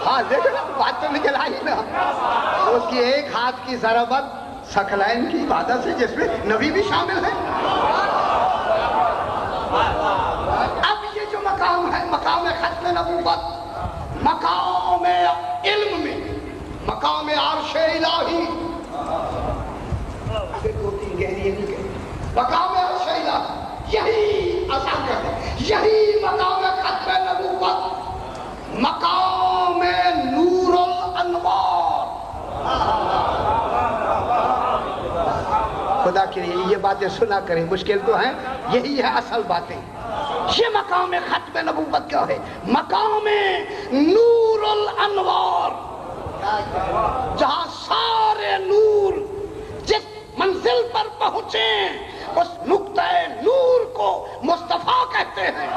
ہاں دیکھو نا، بات تو نکل آئی نا. اس کی ایک ہاتھ کی ضربت ثقلین کی عبادت سے، جس میں نبی بھی شامل ہے. اب یہ جو مقام ہے، مقام ختم نبوت، مقام علم میں، مقام عرش الہی، مقام عرش الہی، یہی اصل ہے، یہی مقام ختم نبوت، مقام نور الانوار. خدا کے لیے یہ باتیں سنا کریں، مشکل تو ہیں، یہی ہے اصل باتیں. یہ مقام ختم نبوت کیا ہے؟ مقام نور الانوار، جہاں سارے نور جس منزل پر پہنچیں اس نقطہ نور کو مصطفیٰ کہتے ہیں.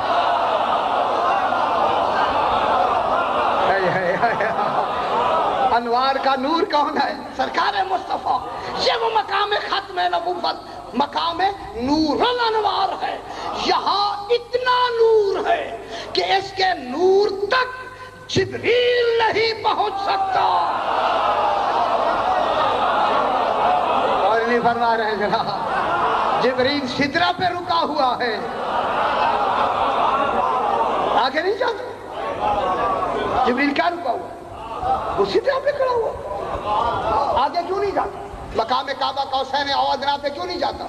انوار کا نور کون ہے؟ سرکار مصطفیٰ. یہ وہ مقام ختم نبوت، مقام نور الانوار ہے. یہاں اتنا نور ہے کہ اس کے نور تک جبریل نہیں پہنچ سکتا. اور نہیں فرما رہے جناب، جبریل سدرہ پہ رکا ہوا ہے، آگے نہیں جاتا. جبریل کیا رکا ہوا؟ وہ سدرہ پہ کھڑا ہوا، آگے کیوں نہیں جاتا؟ مقام کعبہ قوسین او ادنیٰ پہ کیوں نہیں جاتا؟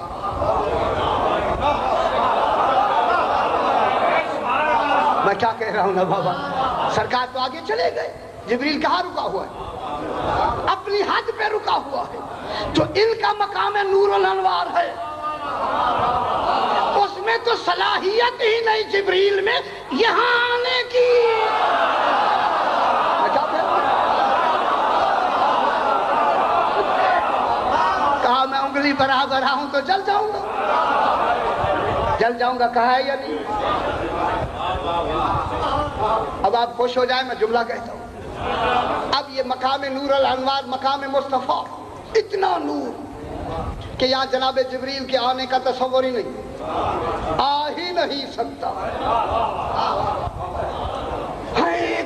میں کیا کہہ رہا ہوں نا بابا، سرکار تو آگے چلے گئے. جبریل کہاں رکا ہوا ہے؟ اپنی حد پہ رکا ہوا ہے. جو ان کا مقام نور الانوار ہے اس میں تو صلاحیت ہی نہیں جبریل میں یہاں آنے کی. کہا میں انگلی برابر ہوں تو جل جاؤں گا، جل جاؤں گا، کہا ہے یا نہیں؟ اب آپ خوش ہو جائیں، میں جملہ کہتا ہوں. اب یہ مقام نور الانوار، مقام مصطفیٰ، اتنا نور کہ یہاں جناب جبریل کے آنے کا تصور ہی نہیں، آ ہی نہیں سکتا.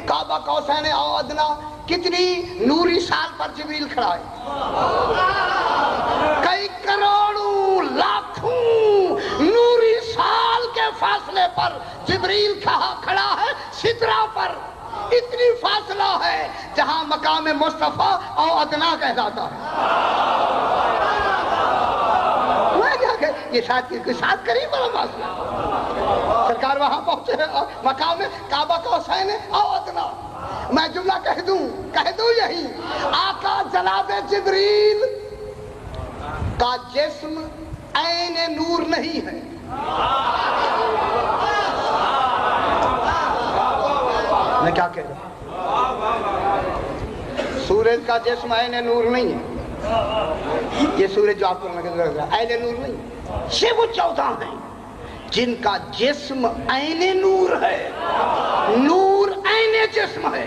کعبہ قوسین او ادنیٰ کتنی نوری سال پر جبریل کھڑا ہے؟ کئی کروڑوں لاکھوں نوری سال کے فاصلے پر جبریل کھڑا ہے سدرہ پر. اتنی فاصلہ ہے جہاں مقام مصطفیٰ او ادنیٰ کہلاتا ہے. یہ ساتھ قریب والا فاصلہ. سرکار وہاں پہنچے اور مقام کعبہ قوسین او ادنیٰ. میں جملہ کہہ دوں یہی، آقا جناب جبریل کا جسم عین نور نہیں ہے. میں کیا کہہ رہا ہوں؟ سورج کا جسم عین نور نہیں ہے. یہ سورج جو آپ کو نظر رہا ہے عین نور نہیں. یہ وہ 14 ہیں جن کا جسم عین نور ہے، نور عین جسم ہے.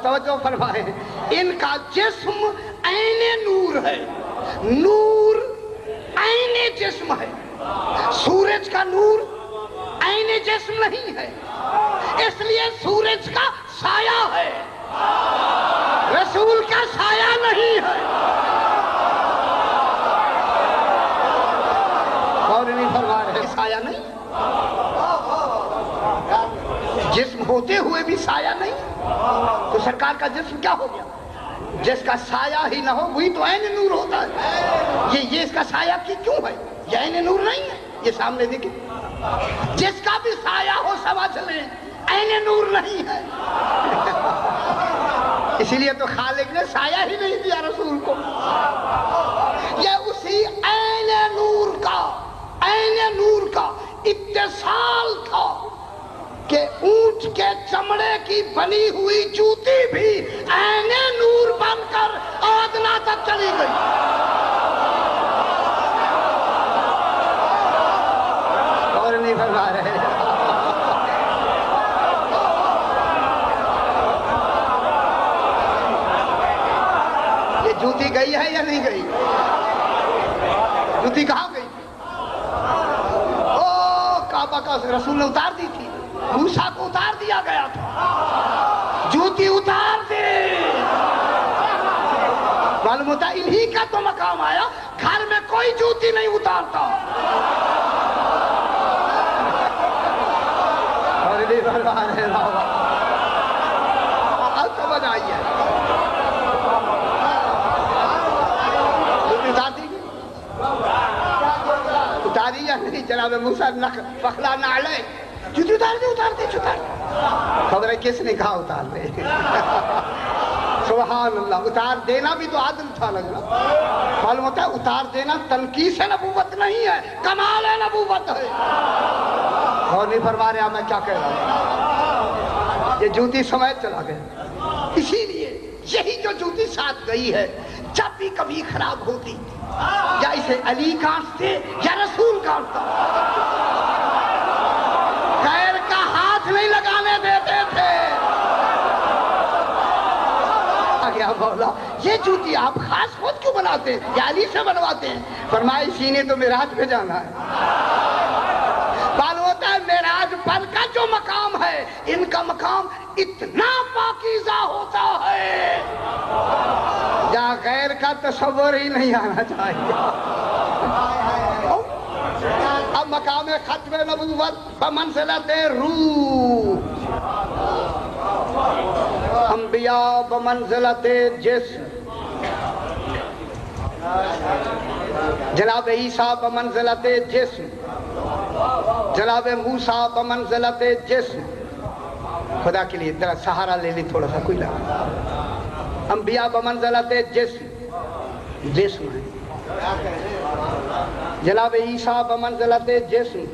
توجہ فرمائیں، ان کا جسم عین نور ہے، نور عین جسم ہے. سورج کا نور عین جسم نہیں ہے. اس لیے سورج کا سایہ ہے، رسول کا سایہ نہیں ہے۔ اور نہیں فرما رہے سایہ نہیں، جسم ہوتے ہوئے بھی سایہ نہیں، تو سرکار کا جسم کیا ہو گیا؟ جس کا سایہ ہی نہ ہو وہی تو عین نور ہوتا ہے۔ یہ اس کا سایہ کی کیوں ہے؟ یہ عین نور نہیں ہے، یہ سامنے دیکھیں، جس کا بھی سایہ ہو سمجھ لیں عین نور نہیں ہے۔ اسی لیے تو خالق نے سایہ ہی نہیں دیا رسول کو۔ یہ اسی عین نور کا اتصال تھا کہ اونٹ کے چمڑے کی بنی ہوئی جوتی بھی عین نور بن کر آدنا تک چلی گئی۔ اور نہیں فرما رہے یہ جوتی گئی ہے یا نہیں گئی؟ جوتی کہاں گئی؟ کعبہ کا رسول نے اتار دی تھی، موسیٰ کو اتار دیا گیا تھا، جوتی اتار دے۔ معلوم ہوتا انہی کا تو مقام آیا، گھر میں کوئی جوتی نہیں اتارتا۔ اور نہیں فرما رہے بابا، اب سمجھ آئی ہے، جوتی اتار دی اتاری یا نہیں؟ جناب موسیٰ فخلا نعلے، جوتی اتار دی خبر ہے کس نے کہا اتار دے؟ سبحان اللہ، اتار دینا بھی تو عادل تھا لگنا۔ معلوم ہوتا ہے اتار دینا تنقیص نبوت نہیں ہے، کمال نبوت ہے۔ اور نہیں فرما رہا میں کیا کہہ رہا ہوں، یہ جوتی سمیت چلا گیا۔ اسی لیے یہی جو جوتی ساتھ گئی ہے جب بھی کبھی خراب ہوتی یا اسے علی کاٹتے یا رسول کاٹتا، غیر کا ہاتھ نہیں لگانے دیتے تھے۔ آگیا مولا یہ جوتی آپ خاص خود کیوں بناتے ہیں یا علی سے بنواتے ہیں؟ فرمایا اسی نے تو معراج پہ جانا ہے۔ معلوم ہوتا ہے معراج پر کا جو مقام ہے، ان کا مقام اتنا پاکیزہ ہوتا ہے جہاں غیر کا تصور ہی نہیں آنا چاہیے۔ اب مقام ختم نبوت بمنزلت روح، انبیاء بمنزلت جسم، جناب عیسیٰ بمنزلت جسم، جناب موسیٰ بمنزلت جسم۔ خدا کے لیے ذرا سہارا لے لی تھوڑا سا، کوئی لگا۔ انبیاء بمنزلت جسم ہے، جناب عیسیٰ بمنزلت جسم،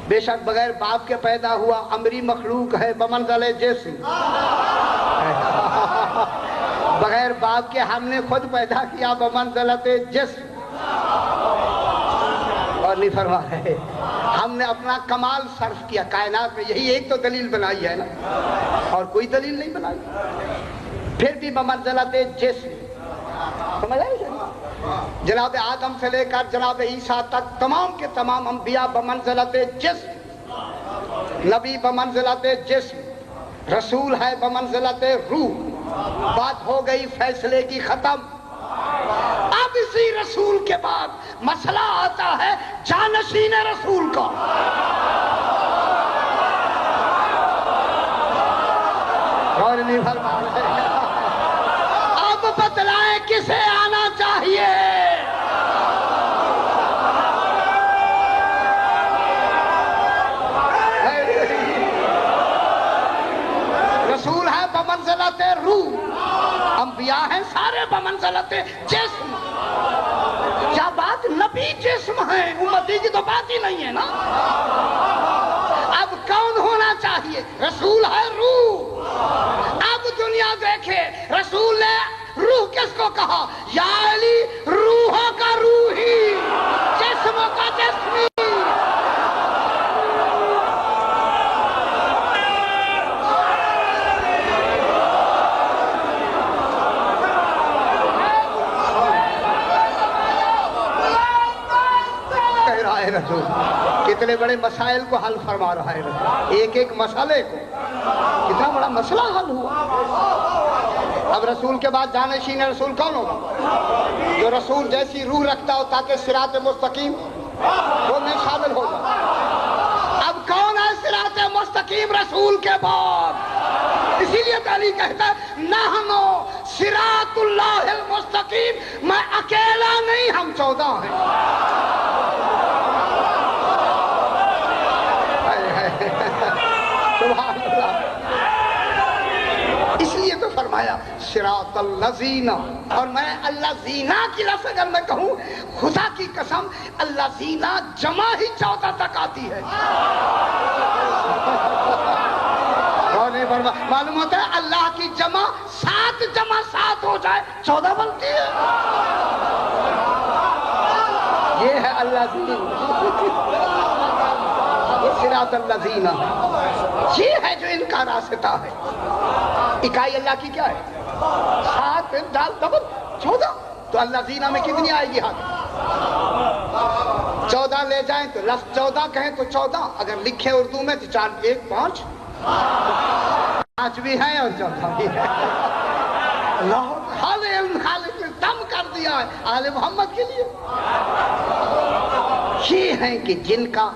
بے شک بغیر باپ کے پیدا ہوا امری مخلوق ہے بمنزلت جسم، بغیر باپ کے ہم نے خود پیدا کیا بمنزلت جسم۔ اور نہیں فرما رہے ہم نے اپنا کمال صرف کیا کائنات میں، یہی ایک تو دلیل بنائی ہے نا، اور کوئی دلیل نہیں بنائی، پھر بھی بمنزلت جسم۔ سمجھ آئی جناب آدم سے لے کر جناب عیسیٰ تک تمام کے تمام انبیاء بمنزلت جسم، نبی بمنزلت جسم، رسول ہے بمنزلت روح۔ بات ہو گئی فیصلے کی ختم۔ اب اسی رسول کے بعد مسئلہ آتا ہے جانشین رسول کا۔ اور نہیں فرما رہے اب بتلائیں کسے آنا چاہیے؟ رسول ہے بمنزلت روح، انبیاء ہیں سارے بمنزلت جسم۔ کیا بات نبی جسم ہے، امتی کی تو بات ہی نہیں ہے نا۔ اب کون ہونا چاہیے؟ رسول ہے روح۔ اب دنیا دیکھے رسول نے روح کس کو کہا؟ یا علی روحوں کا روحی، جسم کا جسمی۔ رسول کتنے بڑے مسائل کو حل فرما رہا ہے رسول، ایک ایک مسئلے کو، کتنا بڑا مسئلہ حل ہوا۔ اب رسول کے بعد جانشین رسول کون ہوگا؟ جو رسول جیسی روح رکھتا ہو تاکہ صراط مستقیم وہ میں شامل ہو جائے۔ اب کون ہے صراط مستقیم رسول کے بعد؟ اسی لیے تعالی کہتا ہے نحنو صراط اللہ المستقیم، میں اکیلا نہیں، ہم 14 ہیں۔ سبحان اللہ۔ اس لیے تو فرمایا صراط الذین، اور میں اللہ زینا کی لفظ اگر میں کہوں خدا کی قسم اللہ زینا جمع ہی 14 تک آتی ہے۔ معلوم ہوتا ہے اللہ کی جمع 7 جمع 7 ہو جائے 14 بنتی ہے۔ یہ ہے اللہ زین، یہ صراط الذین، یہ ہے جو ان کا راستہ ہے۔ اکائی اللہ کی کیا ہے؟ 7 ڈال ڈبل 14، تو اللہ زینہ میں کتنی آئے گی ہاتھ؟ 14 لے جائیں تو لفظ 14 کہیں تو 14، اگر لکھیں اردو میں تو 4 1 5 5 بھی ہیں اور 14 بھی ہیں۔ اللہ خالق نے دم کر دیا ہے آل محمد کے لیے۔ یہ ہیں کہ جن کا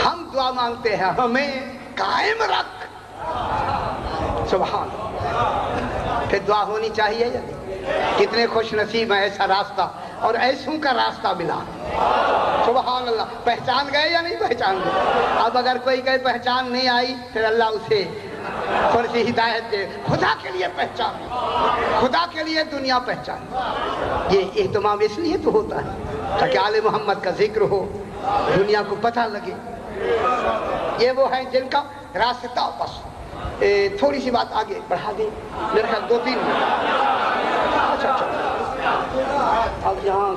ہم دعا مانگتے ہیں ہمیں قائم رکھ، سبحان۔ پھر دعا ہونی چاہیے یا نہیں؟ کتنے خوش نصیب ہیں ایسا راستہ اور ایسوں کا راستہ ملا، سبحان اللہ۔ پہچان گئے یا نہیں پہچان گئے؟ اب اگر کوئی کہے پہچان نہیں آئی پھر اللہ اسے تھوڑی سی ہدایت دے، خدا کے لیے پہچان، خدا کے لیے دنیا پہچان۔ یہ اہتمام اس لیے تو ہوتا ہے تاکہ آل محمد کا ذکر ہو، دنیا کو پتہ لگے۔ یہ وہ ہیں جن کا راستہ، بس تھوڑی سی بات آگے بڑھا دیں، میرے خیال 2-3 منٹ۔ اچھا اب یہاں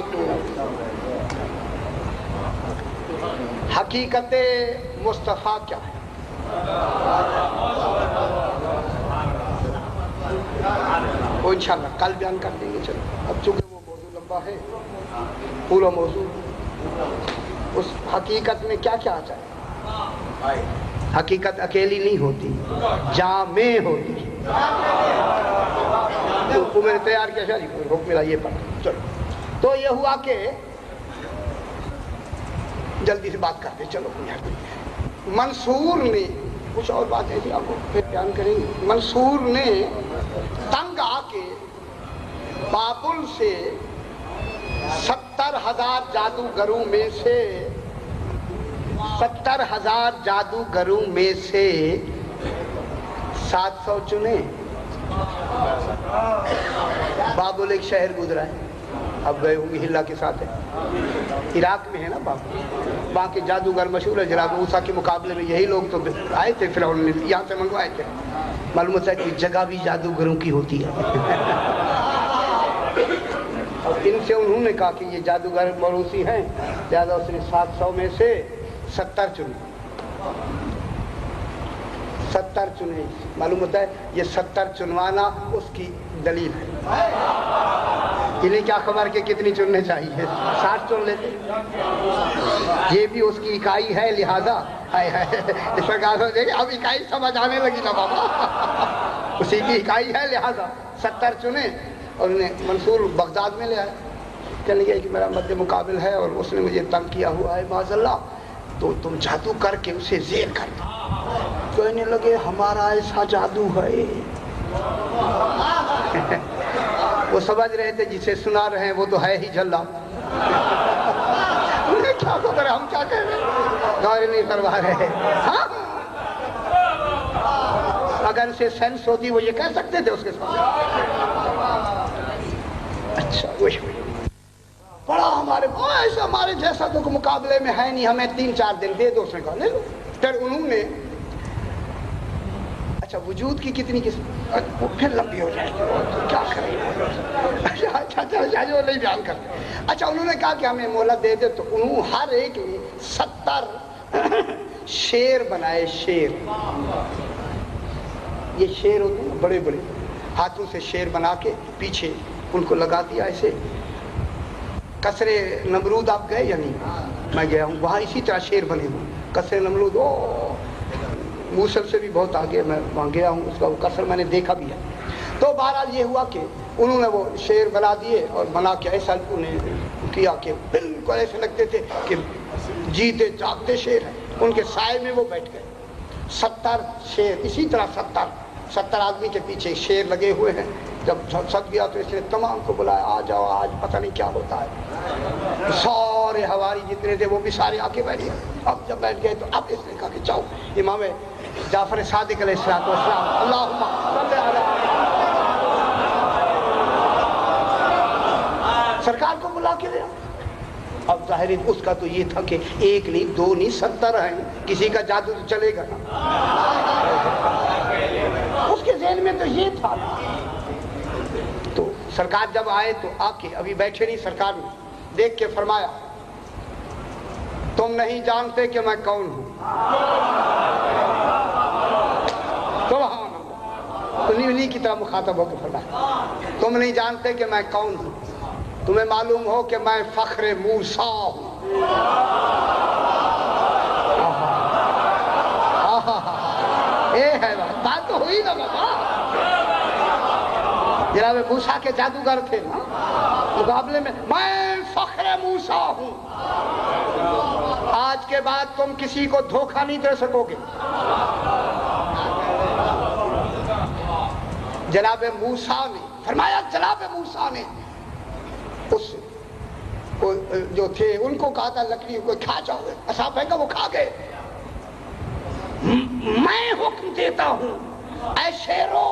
حقیقت مصطفیٰ کیا ہے؟ وہ انشاءاللہ کل بیان کر دیں گے۔ چلو اب چونکہ وہ موضوع لمبا ہے، پورا موضوع اس حقیقت میں کیا کیا آ جائے۔ حقیقت اکیلی نہیں ہوتی، جامع ہوتی۔ تو میں نے تیار کیا شاید حکم ملا یہ پڑھا۔ چلو تو یہ ہوا کہ جلدی سے بات کرتے چلو، منصور نے کچھ اور بات ایسی آپ کو پھر بیان کریں گے۔ منصور نے تنگ آ کے بابل سے 70,000 جادوگروں میں سے 70,000 جادوگروں میں سے 700 چنے۔ بابل ایک شہر گزرا ہے، اب گئے ہوں گے ہلا کے ساتھ ہے، عراق میں ہے نا بابل، وہاں کے جادوگر مشہور ہے۔ جناب موسیٰ کے مقابلے میں یہی لوگ تو آئے تھے، فرعون نے یہاں سے منگوائے تھے۔ معلوم ہوتا ہے کہ جگہ بھی جادوگروں کی ہوتی ہے۔ ان سے انہوں نے کہا کہ یہ جادوگر موروثی ہیں، لہذا اس نے 700 میں سے 70 چنے۔ 70 چنے، معلوم ہوتا ہے یہ 70 چنوانا اس کی دلیل ہے۔ انہیں کیا خبر کہ کتنی چننے چاہیے، 60 چن لیتے، یہ بھی اس کی اکائی ہے، لہذا اس پر کہا دیکھیں اب اکائی سمجھ آنے لگی نا بابا، اسی کی اکائی ہے، لہذا 70 چنے۔ اور انہیں منصور بغداد میں لے آئے، کہنے لگے کہ میرا مد مقابل ہے اور اس نے مجھے تنگ کیا ہوا ہے معاذ اللہ، تو تم جادو کر کے اسے زیر کر دو۔ کہنے لگے ہمارا ایسا جادو ہے۔ وہ سمجھ رہے تھے جسے سنا رہے ہیں وہ تو ہے ہی جھلا، انہیں کیا خبر ہم کیا کہہ رہے ہیں، غور نہیں کروا رہے۔ ہاں اگر اسے سینس ہوتی وہ یہ کہہ سکتے تھے اس کے ساتھ۔ اچھا وہی بڑا ہمارے جیسا تو مقابلے میں ہے نہیں، ہمیں 3-4 دن دے دو، اس نے کہا لے لو۔ پھر انہوں نے اچھا وجود کی کتنی قسم، وہ پھر لمبی ہو جائے گی، کیا کریں گے؟ اچھا جو نہیں بیان کرتے۔ اچھا انہوں نے کہا کہ ہمیں مہلت دے دے، تو انہوں ہر ایک نے 70 شیر بنائے۔ شیر، یہ شیر ہوتے ہیں بڑے بڑے، ہاتھوں سے شیر بنا کے پیچھے ان کو لگا دیا ایسے۔ قصر نمرود آپ گئے یا نہیں؟ میں گیا ہوں وہاں اسی طرح شیر بنے ہوئے قصر نمرود موصل سے بھی بہت آگے میں وہاں گیا ہوں، اس کا وہ قصر میں نے دیکھا بھی ہے۔ تو بہرحال یہ ہوا کہ انہوں نے وہ شیر بنا دیے اور بنا کے ایسا انہیں کیا کہ بالکل ایسے لگتے تھے کہ جیتے جاگتے شیر ہیں، ان کے سائے میں وہ بیٹھ گئے۔ 70 شیر اسی طرح 70 آدمی کے پیچھے شیر لگے ہوئے ہیں۔ جب سد گیا تو اس نے تمام کو بلایا، آ جاؤ آج پتہ نہیں کیا ہوتا ہے۔ سارے ہواری جتنے تھے وہ بھی سارے آ کے بیٹھ گئے۔ اب جب بیٹھ گئے تو اب اس نے کہا کہ جاؤ امام جعفر صادق علیہ السلام اللہم صلی علی سرکار کو بلا کے لیا۔ اب ظاہر اس کا تو یہ تھا کہ 1 نہیں 2 نہیں 70 ہیں، کسی کا جادو تو چلے گا نا۔ اس کے ذہن میں تو یہ تھا۔ تو سرکار جب آئے تو آ کے ابھی بیٹھے نہیں، سرکار نے دیکھ کے فرمایا تم نہیں جانتے کہ میں کون ہوں۔ سبحان اللہ، انہی کی طرح مخاطب ہو کے فرمایا تم نہیں جانتے کہ میں کون ہوں، تمہیں معلوم ہو کہ میں فخر موسیٰ ہوں۔ اے ہے بات تو ہوئی نا بابا، جناب موسیٰ کے جادوگر تھے نا، مقابلے میں فخر موسیٰ ہوں۔ آج کے بعد تم کسی کو دھوکہ نہیں دے سکو گے۔ جناب موسیٰ نے فرمایا، جناب موسیٰ نے اس جو تھے ان کو کہا تھا لکڑی کو کھا جاؤ، ایسا پھینکا وہ کھا گئے۔ میں حکم دیتا ہوں اے شیرو،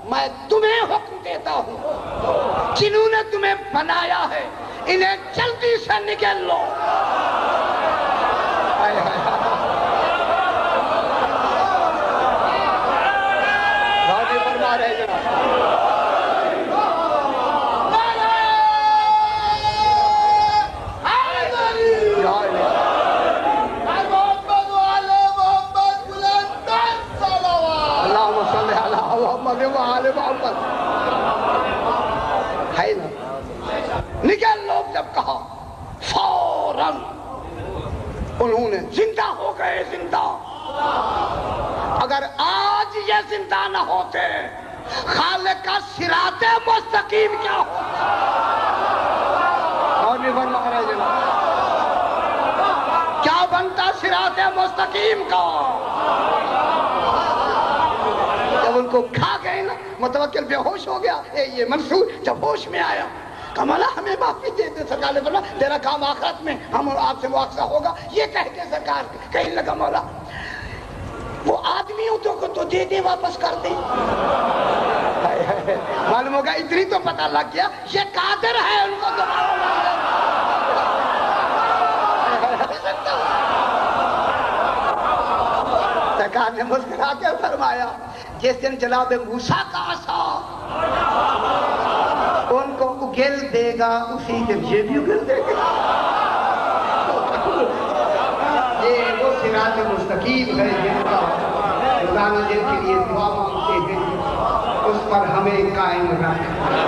میں تمہیں حکم دیتا ہوں، جنہوں نے تمہیں بنایا ہے انہیں جلدی سے نگل لو۔ راضی فرما رہے جناب۔ ہے نا نکل لو، جب کہا فوراً انہوں نے زندہ ہو گئے، زندہ۔ اگر آج یہ زندہ نہ ہوتے خالق کا صراط مستقیم کیا ہوتا؟ اور بھی فرما رہے جناب، کیا بنتا صراط مستقیم کا؟ جب ان کو کھا گئے نا، متوکل بے ہوش ہو گیا۔ یہ منصور جب ہوش میں آیا کہ مولا ہمیں معافی دے دے، سرکار نے فرمایا تیرا کام آخرت میں ہم اور آپ سے مواخذہ ہوگا۔ یہ کہہ کے سرکار کہنے لگا مولا وہ آدمیوں کو تو دے دے، واپس کر دے۔ معلوم ہوگا اتنی تو پتہ لگ گیا یہ قادر ہے ان کو دوبارہ۔ سرکار نے مسکرا کے فرمایا جس دن جناب موسیٰ کا عصا ان کو اگل دے گا اسی دن یہ بھی اگل دے گا۔ یہ وہ صراط مستقیم ہے جن کا خدا نے جن کے لیے دعا مانگتے ہیں اس پر ہمیں قائم رکھنا۔